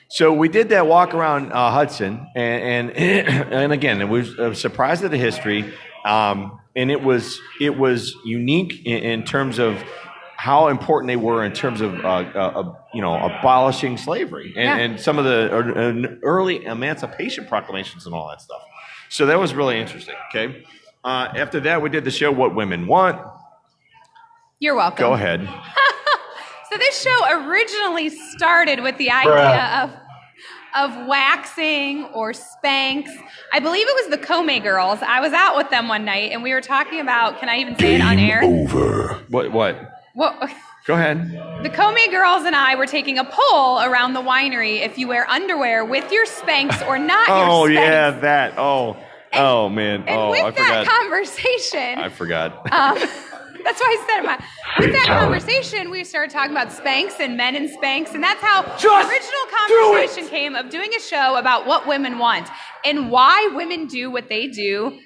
so we did that walk around Hudson, and again, it was a surprise of the history, and it was unique in terms of how important they were in terms of abolishing slavery and some of the early Emancipation Proclamations and all that stuff. So that was really interesting. Okay. After that, we did the show What Women Want. You're welcome. Go ahead. So this show originally started with the idea of waxing or Spanx. I believe it was the Comey girls. I was out with them one night, and we were talking about, can I even say it on air? Over. What? Well, Go ahead. the Comey girls and I were taking a poll around the winery if you wear underwear with your Spanx or not your Spanx. Oh, yeah, that. Oh, man. And with I that forgot. conversation... I forgot. That's why I said it. With that conversation, we started talking about Spanx and men in Spanx, and that's how the original conversation came of doing a show about what women want and why women do what they do,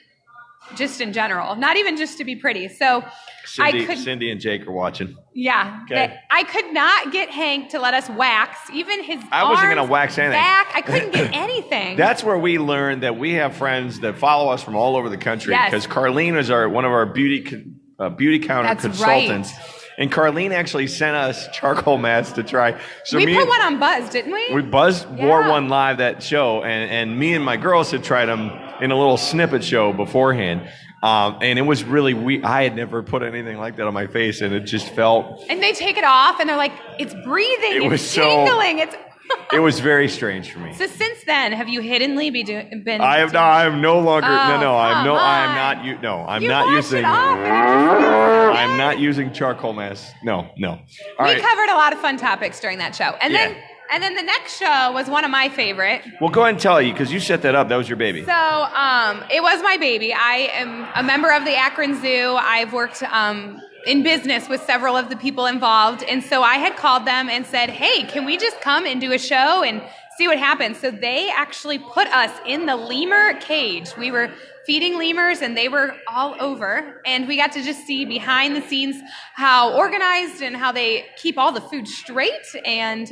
just in general, not even just to be pretty. So Cindy and Jake are watching. Yeah, Okay. I could not get Hank to let us wax even his I wasn't arms, gonna wax anything. back. I couldn't get anything. That's where we learned that we have friends that follow us from all over the country. Yes. Because Carlene is one of our beauty counter That's consultants. right. And Carlene actually sent us charcoal masks to try. So we me put and- one on Buzz, didn't we? We wore Yeah. one live that show, and me and my girls had tried them in a little snippet show beforehand. And it was really I had never put anything like that on my face, and it just felt. And they take it off, and they're like, "It's breathing, It was it's so- tingling, it's." It was very strange for me. So since then, have you hiddenly been? I am no longer. Oh, I'm come on. I'm You not washed using. it off, and it just- I'm not using charcoal masks. No. All We right. covered a lot of fun topics during that show, and Yeah. then the next show was one of my favorite. Well, go ahead and tell you because you set that up. That was your baby. So, it was my baby. I am a member of the Akron Zoo. I've worked in business with several of the people involved, and so I had called them and said, "Hey, can we just come and do a show and see what happens?" So they actually put us in the lemur cage. We were feeding lemurs, and they were all over, and we got to just see behind the scenes how organized and how they keep all the food straight, and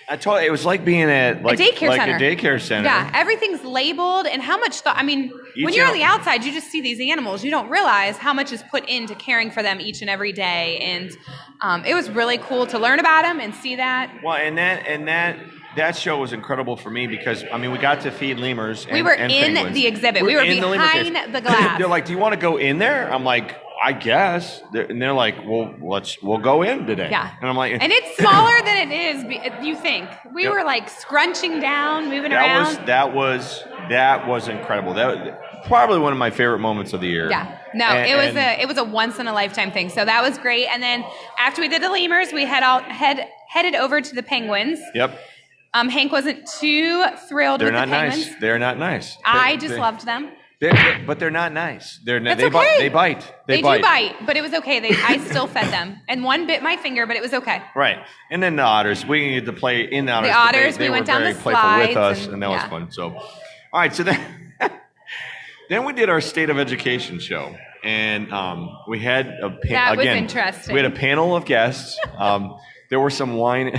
I told you it was like being at a daycare center. a daycare center. Yeah, everything's labeled, and how much thought. I mean, when you're on the outside, you just see these animals. You don't realize how much is put into caring for them each and every day, and it was really cool to learn about them and see that. Well, and that show was incredible for me because we got to feed lemurs. And, We were and in penguins. the exhibit. We were in the lemur cage. behind the glass. They're like, "Do you want to go in there?" I'm like, "I guess." And they're like, "Well, we'll go in today." Yeah. And I'm like, and it's smaller than it is. You think we Yep. were like scrunching down, moving around. That was incredible. That was probably one of my favorite moments of the year. Yeah, no, it was a once in a lifetime thing. So that was great. And then after we did the lemurs, we headed over to the penguins. Yep. Hank wasn't too thrilled They're with not the penguins. nice. They're not nice. I just loved them. But they're not nice. They okay. bite. They do bite, but it was okay. I still fed them, and one bit my finger, but it was okay. Right. And then the otters. We needed to play in the otters. The but otters, they we were went down very the playful with slides us, and- and that was yeah. fun. So, all right. So then we did our State of Education show, and we had That was interesting. We had a panel of guests. There were some wine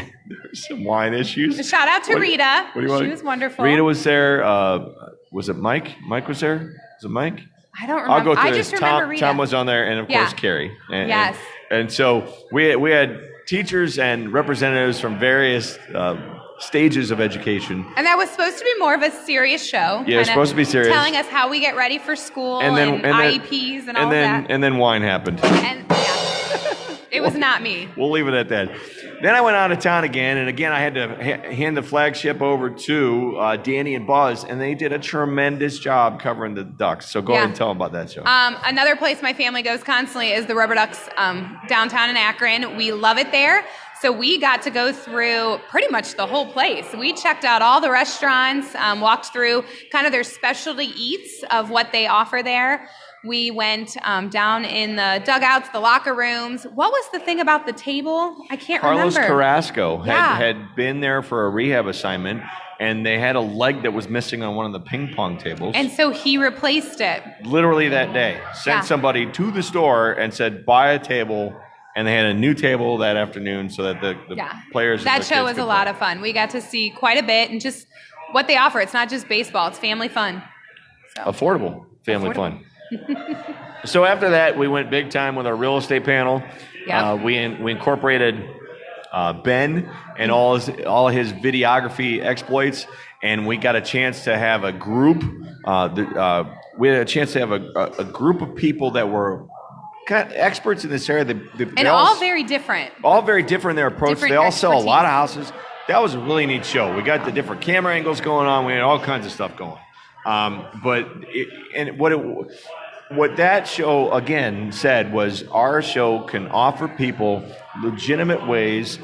issues. Shout out to What- Rita. what do you want? She was wonderful. Rita was there. Was it Mike? Mike was there. Was it Mike? I don't remember. I'll go through I this. just remember Rita. Tom was on there, and of Yeah. course Carrie. And, Yes. And so we had teachers and representatives from various stages of education. And that was supposed to be more of a serious show. Yeah, it's kinda supposed to be serious. Telling us how we get ready for school And then IEPs and all that. And then wine happened. And yeah, it was not me. We'll leave it at that. Then I went out of town again, and again I had to hand the flagship over to Danny and Buzz, and they did a tremendous job covering the Ducks. So go ahead and tell them about that show. Another place my family goes constantly is the Rubber Ducks downtown in Akron. We love it there. So we got to go through pretty much the whole place. We checked out all the restaurants, walked through kind of their specialty eats of what they offer there. We went down in the dugouts, the locker rooms. What was the thing about the table? I can't remember. Carlos Carrasco had been there for a rehab assignment, and they had a leg that was missing on one of the ping pong tables. And so he replaced it. Literally that day. Sent somebody to the store and said, buy a table. And they had a new table that afternoon so that the players... That show was a lot of fun. We got to see quite a bit and just what they offer. It's not just baseball. It's family fun. So. Affordable family fun. So after that, we went big time with our real estate panel. Yep. We incorporated Ben and all his videography exploits, and we got a chance to have a group. We had a chance to have a group of people that were kind of experts in this area. And all very different. All very different in their approach. Different they all sell a expertise. lot of houses. That was a really neat show. We got the different camera angles going on. We had all kinds of stuff going. What that show again said was our show can offer people legitimate ways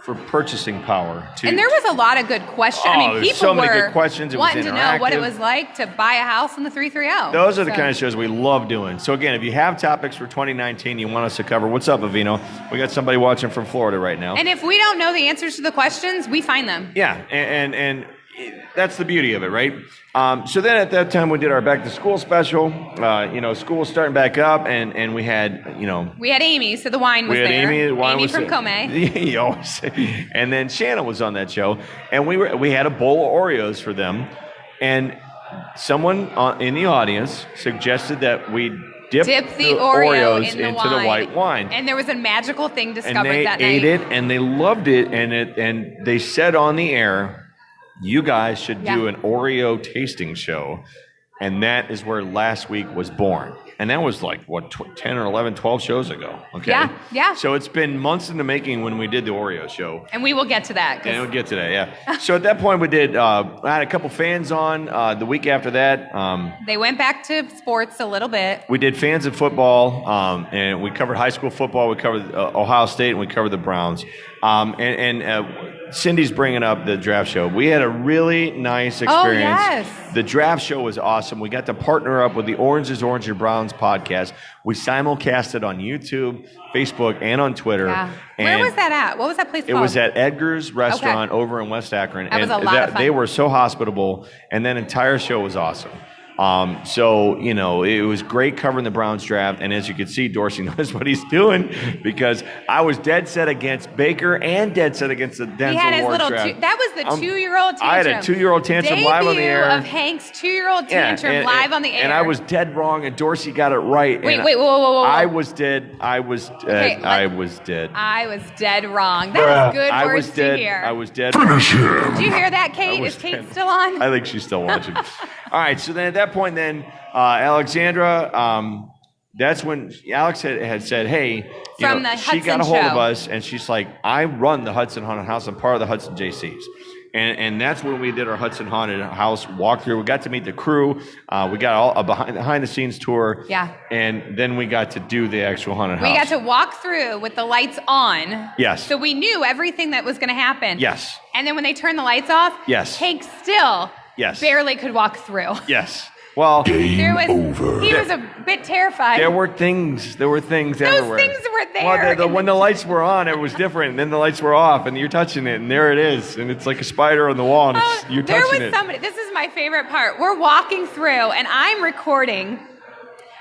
for purchasing power. And there was a lot of good questions. I mean, people so many were good questions. It was wanting to know what it interactive. was like to buy a house in the 330. Those are the kind of shows we love doing. So again, if you have topics for 2019 you want us to cover, what's up, Avino? We got somebody watching from Florida right now. And if we don't know the answers to the questions, we find them. Yeah, and that's the beauty of it, right? So then at that time we did our back to school special. School was starting back up, and we had, We had Amy, so the wine was there. Amy, the wine Amy was from Comay. You always say. And then Shanna was on that show, and we had a bowl of Oreos for them, and someone in the audience suggested that we dip the Oreos into the white wine. And there was a magical thing discovered and they that ate night. it, and they loved it, and they said on the air, you guys should do an Oreo tasting show. And that is where last week was born. And that was like, 10 or 11, 12 shows ago. Okay. Yeah. So it's been months in the making when we did the Oreo show. And we will get to that. And we'll get to that, yeah. So at that point, I had a couple fans on. The week after that, they went back to sports a little bit. we did fans of football, and we covered high school football. We covered Ohio State, and we covered the Browns. Cindy's bringing up the draft show. We had a really nice experience. Oh, yes. The draft show was awesome. We got to partner up with the Orange is Orange and Browns podcast. We simulcasted on YouTube, Facebook, and on Twitter. Yeah. And Where was that at? What was that place called? it was at Edgar's Restaurant over in West Akron. That was a lot of fun. They were so hospitable, and that entire show was awesome. It was great covering the Browns draft, and as you can see, Dorsey knows what he's doing because I was dead set against Baker and dead set against the Denzel He had his Ward little draft. That was the 2-year-old tantrum. I had a 2-year-old tantrum live on the air. Debut of Hank's 2-year-old tantrum live on the air. And I was dead wrong, and Dorsey got it right. Wait, whoa. I was dead. I was dead. I was dead. I was dead wrong. That was good I words was dead. to hear. I was dead. Did you hear that, Kate? Is Kate still on? I think she's still watching. All right, so then at that point, Alexandra, that's when Alex had said, hey, she got a hold of us, and she's like, I run the Hudson Haunted House. I'm part of the Hudson JCs. And that's when we did our Hudson Haunted House walkthrough. We got to meet the crew. We got a behind-the-scenes tour. Yeah. And then we got to do the actual haunted house. We got to walk through with the lights on. Yes. So we knew everything that was going to happen. Yes. And then when they turned the lights off, Yes. Hank still barely could walk through. Yes. Well, He was a bit terrified. There were things everywhere. Those things were there. Well, when the lights were on, it was different. And then the lights were off, and you're touching it, and there it is. And it's like a spider on the wall, and you're touching it. There was somebody. This is my favorite part. We're walking through, and I'm recording.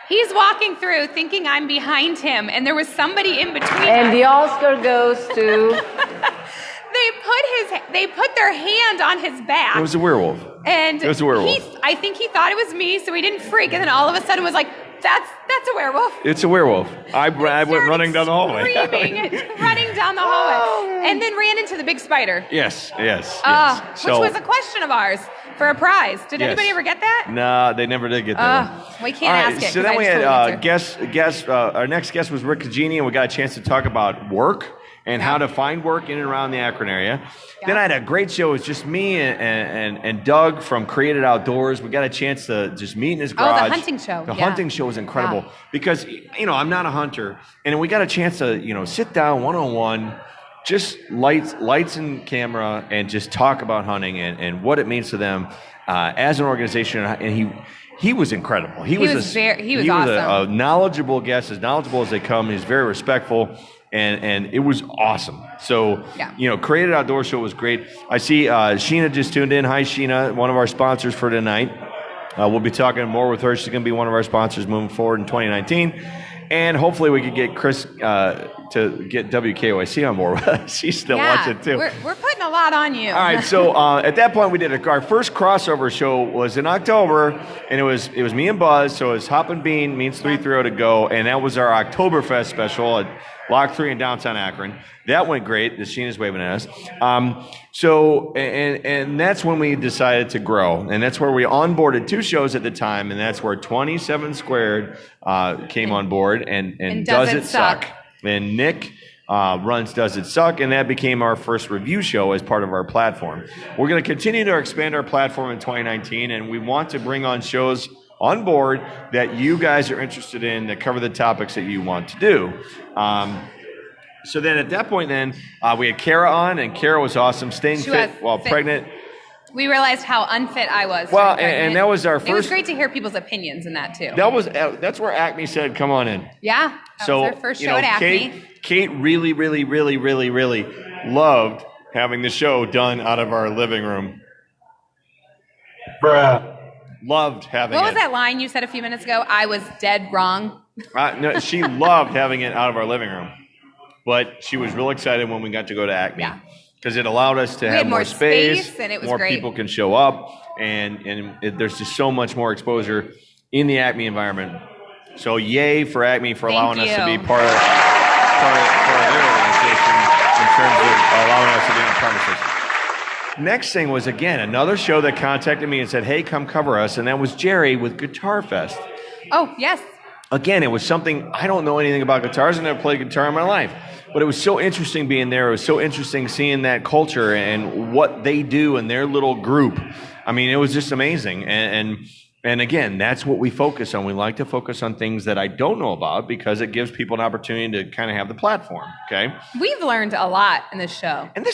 He's walking through thinking I'm behind him, and there was somebody in between And us. the Oscar goes to... They put their hand on his back. It was a werewolf. And it was a werewolf. I think he thought it was me, so he didn't freak. And then all of a sudden was like, that's a werewolf. It's a werewolf. I went running down the hallway. Running down the hallway. And then ran into the big spider. Yes. Which was a question of ours for a prize. Did anybody ever get that? No, they never did get that one. We can't ask it. So then we had guests. Our next guest was Rick Cagini, and we got a chance to talk about work and how to find work in and around the Akron area. Yeah. Then I had a great show. It was just me and Doug from Created Outdoors. We got a chance to just meet in his garage. Oh, the hunting show. The hunting show was incredible because, I'm not a hunter. And we got a chance to, sit down one-on-one just lights and camera, and just talk about hunting and what it means to them as an organization. And he was incredible. He was awesome. A knowledgeable guest, as knowledgeable as they come. He's very respectful. And it was awesome. So, Created Outdoor Show was great. I see Sheena just tuned in. Hi, Sheena, one of our sponsors for tonight. We'll be talking more with her. She's going to be one of our sponsors moving forward in 2019. And hopefully we could get Chris to get WKYC on board with us. She's still watching, too. We're putting a lot on you. All right, so at that point, we did our first crossover show was in October, and it was me and Buzz, so it was Hop and Bean meets 330 to go, and that was our Oktoberfest special at Lock 3 in downtown Akron. That went great. The Sheena's waving at us. And that's when we decided to grow. And that's where we onboarded 2 shows at the time. And that's where 27 Squared came on board and Does It Suck. And Nick runs Does It Suck. And that became our first review show as part of our platform. We're going to continue to expand our platform in 2019. And we want to bring on shows on board that you guys are interested in that cover the topics that you want to do. So then at that point we had Kara on, and Kara was awesome, staying fit while pregnant. We realized how unfit I was. Well, and that was our first. It was great to hear people's opinions in that too. That's where Acme said, "Come on in." Yeah, that was our first show at Acme. Kate really, really, really, really, really loved having the show done out of our living room. Bruh. Loved having it. What was that line you said a few minutes ago? I was dead wrong. No, she loved having it out of our living room. But she was real excited when we got to go to Acme. Yeah. Because it allowed us to have more space, and it was more great. People can show up, and there's just so much more exposure in the Acme environment. So yay for Acme for allowing us to be part of their organization in terms of allowing us to be on premises. Next thing was, again, another show that contacted me and said, hey, come cover us, and that was Jerry with Guitar Fest. Oh, yes. Again, it was something, I don't know anything about guitars. I've never played guitar in my life. But it was so interesting being there. It was so interesting seeing that culture and what they do in their little group. I mean, it was just amazing. And again, that's what we focus on. We like to focus on things that I don't know about because it gives people an opportunity to kind of have the platform, okay? We've learned a lot in this show. And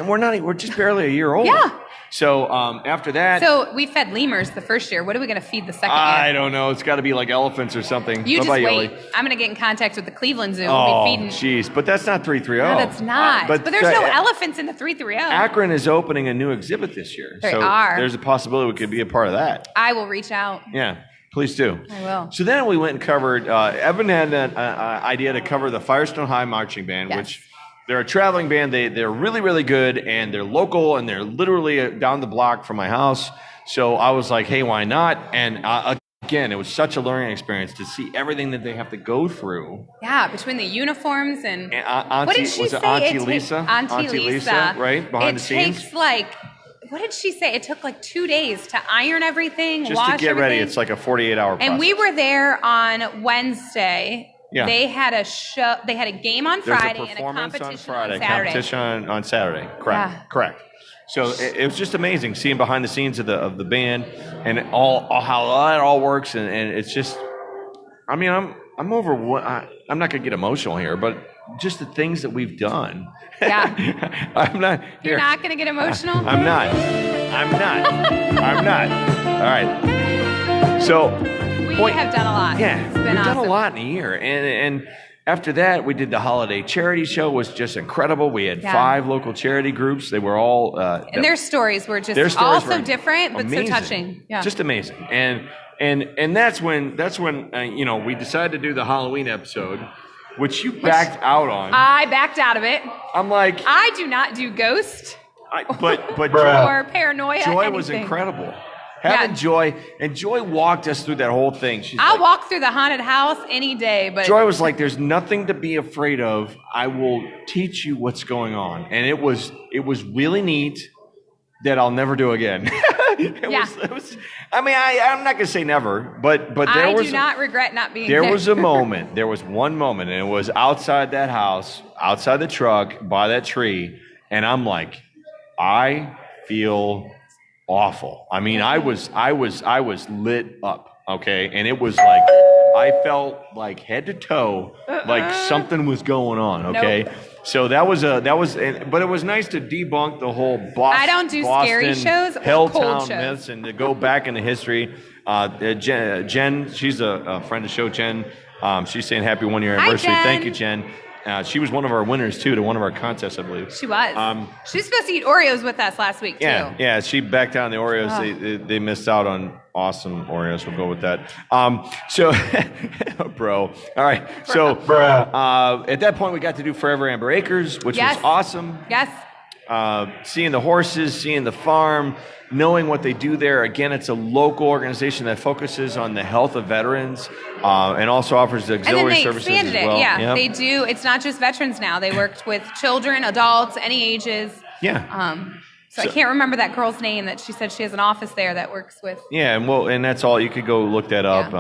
we're just barely a year old. Yeah. So after that... So we fed lemurs the first year. What are we going to feed the second year? I don't know. It's got to be like elephants or something. You just wait. Yoli. I'm going to get in contact with the Cleveland Zoo. Oh, we'll be feeding... jeez. But that's not 330. No, that's not. But there's no elephants in the 330. Akron is opening a new exhibit this year. They are. There's a possibility we could be a part of that. I will reach out. Yeah. Please do. I will. So then we went and covered, Evan had an idea to cover the Firestone High Marching Band, which they're a traveling band. They're really, really good, and they're local, and they're literally down the block from my house. So I was like, hey, why not? And again, it was such a learning experience to see everything that they have to go through. Yeah, between the uniforms and what did she say? Auntie Lisa? Auntie Lisa, right? Behind the scenes. It takes what did she say? It took like 2 days to iron everything, just wash to get everything. ready. It's like a 48-hour process. And we were there on Wednesday. Yeah. They had a show. They had a game on Friday and a competition on Saturday. Competition on Saturday. Correct. Yeah. Correct. So it was just amazing seeing behind the scenes of the band and all how that all works, and it's just. I mean, I'm over. I'm not gonna get emotional here, but just the things that we've done. Yeah. I'm not. You're not going to get emotional? I'm not. All right. So. We have done a lot. Yeah. It's been we've awesome. done a lot in a year. And after that, we did the holiday charity show. Was just incredible. We had 5 local charity groups. They were all. And their stories were just all so different, but amazing. so touching. Yeah. Just amazing. And that's when we decided to do the Halloween episode, which you backed out on. I backed out of it. I'm like, I do not do ghost but or paranoia. Joy anything. was incredible. Having Joy, and Joy walked us through that whole thing. I'll walk through the haunted house any day, but Joy was like, "There's nothing to be afraid of. I will teach you what's going on," and it was really neat. That I'll never do again. It was, I mean, I'm not gonna say never, but there was. I do not regret not being there. There was a moment. There was one moment, and it was outside that house, outside the truck, by that tree, and I'm like, I feel awful. I mean, I was lit up, okay, and it was like I felt like head to toe, like something was going on, okay. Nope. So but it was nice to debunk the whole Boston. I don't do scary shows or cold Helltown shows. myths, and to go back into history. Jen, she's a friend of the show. Jen, she's saying happy 1 year anniversary. Jen. Thank you, Jen. She was one of our winners too to one of our contests, I believe. She was. She was supposed to eat Oreos with us last week too. Yeah. She backed down the Oreos. They missed out on awesome Oreos. We'll go with that. So, bro. All right. So, at that point, we got to do Forever Amber Acres, which was awesome. Yes. Seeing the horses, seeing the farm, knowing what they do there. Again, it's a local organization that focuses on the health of veterans and also offers auxiliary services as well. And then they expanded it. Yeah, they do. It's not just veterans now. They worked with children, adults, any ages. Yeah. So I can't remember that girl's name that she said she has an office there that works with. Yeah, and that's all. You could go look that up.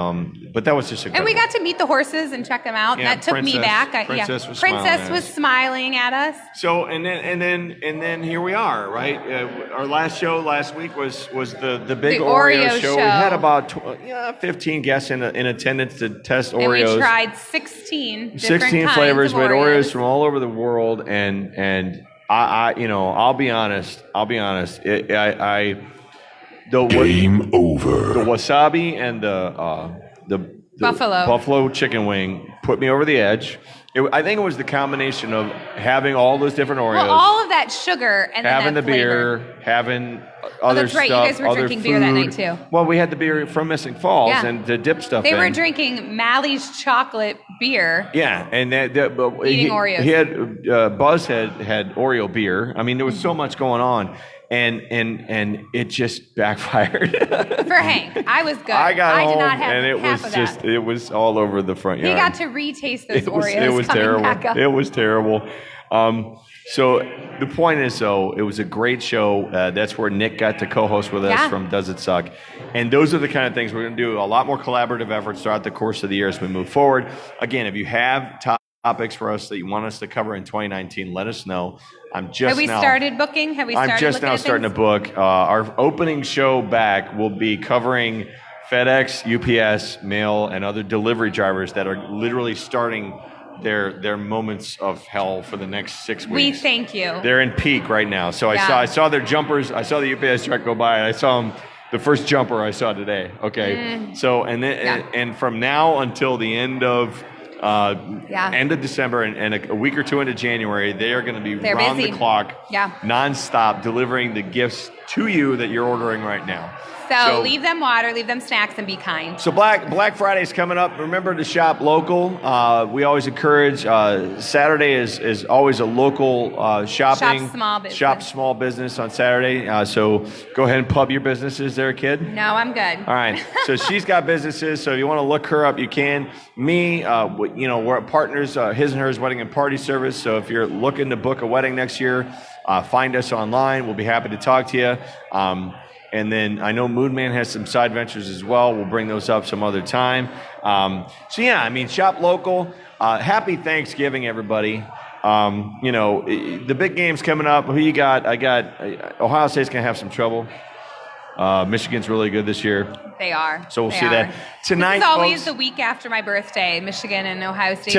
But that was just incredible. And we got to meet the horses and check them out. Yeah, that took me back. Princess was smiling at us. So and then here we are, right? Our last show last week was the big Oreo show. We had about 15 guests in attendance to test Oreos. And we tried 16 flavors. We had Oreos Oreos from all over the world, and I'll be honest. Game over. The wasabi and the buffalo chicken wing put me over the edge. I think it was the combination of having all those different Oreos. Well, all of that sugar and having then that the flavor. beer, having other that's right. stuff. You guys were drinking beer that night too. Well, we had the beer from Missing Falls and the dip stuff. They were drinking Mally's chocolate beer. Yeah, and eating Oreos. He had Buzz had Oreo beer. I mean, there was so much going on. And it just backfired. For Hank, I was good. I got home, did not have and it half was of just that. it was all over the front yard. He got to retaste those Oreos. It was terrible. Back up. It was terrible. So the point is, though, it was a great show. That's where Nick got to co-host with us from Does It Suck? And those are the kind of things we're going to do. A lot more collaborative efforts throughout the course of the year as we move forward. Again, if you have topics for us that you want us to cover in 2019, let us know. Have we started booking? I'm just now starting to book. Our opening show back will be covering FedEx, UPS, mail, and other delivery drivers that are literally starting their moments of hell for the next 6 weeks. We thank you. They're in peak right now. So I saw their jumpers. I saw the UPS truck go by. And I saw them. The first jumper I saw today. Okay. So and from now until the end of December and a week or two into January, they are going to be round the clock, nonstop, delivering the gifts to you that you're ordering right now. So leave them water, leave them snacks, and be kind. So Black Friday is coming up. Remember to shop local. We always encourage. Saturday is always a local shopping. Shop small business on Saturday. So go ahead and pub your businesses there, kid. No, I'm good. All right. So she's got businesses. So if you want to look her up, you can. Me, we're partners. His and Hers Wedding and Party Service. So if you're looking to book a wedding next year, find us online. We'll be happy to talk to you. And then I know Moodman has some side ventures as well. We'll bring those up some other time. Shop local. Happy Thanksgiving, everybody. The big game's coming up. Who you got? I got Ohio State's going to have some trouble. Michigan's really good this year. They are. So we'll see that. Tonight, this is always folks, the week after my birthday, Michigan and Ohio State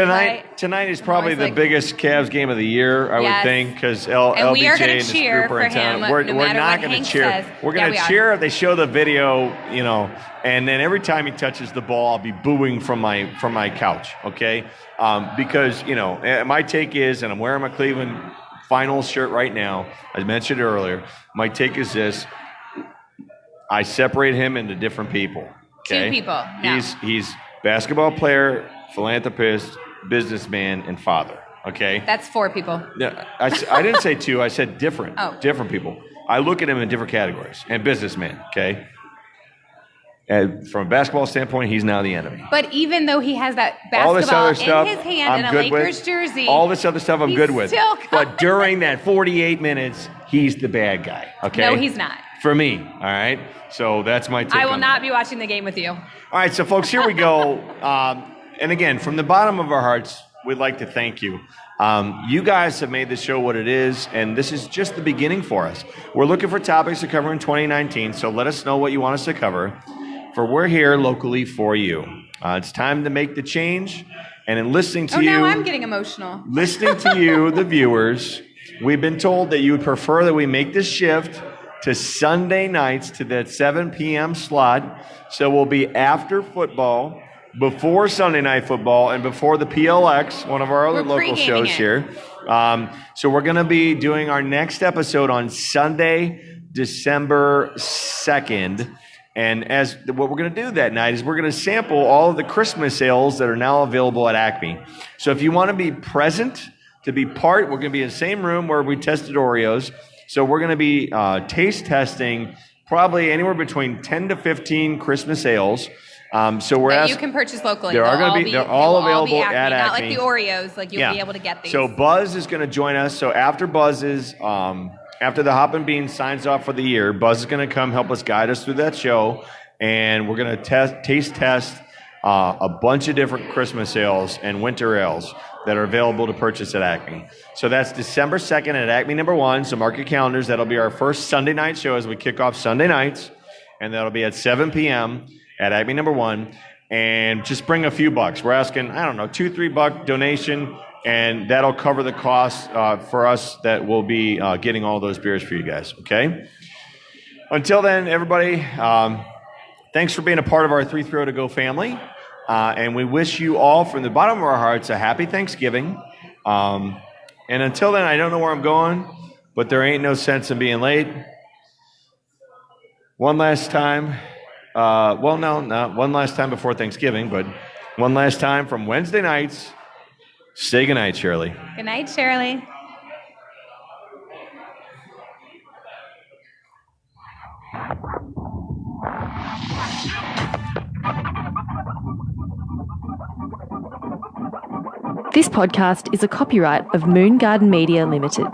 Tonight is probably the biggest Cavs game of the year, I would think, because LBJ we are going and to this cheer group are for in town. him. We're not going to cheer. We're going to cheer if they show the video, and then every time he touches the ball, I'll be booing from my couch, okay? Because, my take is, and I'm wearing my Cleveland Finals shirt right now, I mentioned earlier, my take is this: I separate him into different people. Okay? 2 people. No. He's basketball player, philanthropist, businessman, and father. Okay. That's 4 people. Yeah, I didn't say 2. I said different. Oh. Different people. I look at him in different categories. And businessman. Okay. And from a basketball standpoint, he's now the enemy. But even though he has that all this basketball other stuff, in his hand I'm and a good Lakers with. jersey, All this other stuff I'm good with. Still but during that 48 minutes, he's the bad guy. Okay. No, he's not. For me, all right? So that's my take. I will not be watching the game with you. All right, so folks, here we go. And again, from the bottom of our hearts, we'd like to thank you. You guys have made this show what it is, and this is just the beginning for us. We're looking for topics to cover in 2019, so let us know what you want us to cover. For we're here locally for you. It's time to make the change. And in listening to Oh, you, now I'm getting emotional. listening to you, the viewers, we've been told that you would prefer that we make this shift to Sunday nights to that 7 p.m. slot. So we'll be after football, before Sunday Night Football, and before the PLX, one of our other We're local pre-gaming shows it. here. So we're going to be doing our next episode on Sunday, December 2nd. And what we're going to do that night is we're going to sample all of the Christmas sales that are now available at Acme. So if you want to be present, to be part, we're going to be in the same room where we tested Oreos. So we're going to be taste testing probably anywhere between 10 to 15 Christmas sales. So we're That asking, you can purchase locally. they're all They'll be available Acme, at not Acme. like the Oreos. Like you'll be able to get these. So Buzz is going to join us. So after Buzz's, after the Hop and Bean signs off for the year, Buzz is going to come help us guide us through that show, and we're going to taste test a bunch of different Christmas ales and winter ales that are available to purchase at Acme. So that's December 2nd at Acme number 1. So mark your calendars. That'll be our first Sunday night show as we kick off Sunday nights, and that'll be at 7 p.m. at Acme number 1. And just bring a few bucks. We're asking, I don't know, $2-3 donation, and that'll cover the cost for us that will be getting all those beers for you guys, okay? Until then, everybody, thanks for being a part of our 330 To Go family. And we wish you all from the bottom of our hearts a happy Thanksgiving. And until then, I don't know where I'm going, but there ain't no sense in being late. One last time. Not one last time before Thanksgiving, but one last time from Wednesday nights. Say goodnight, Shirley. Good night, Shirley. This podcast is a copyright of Moon Garden Media Limited.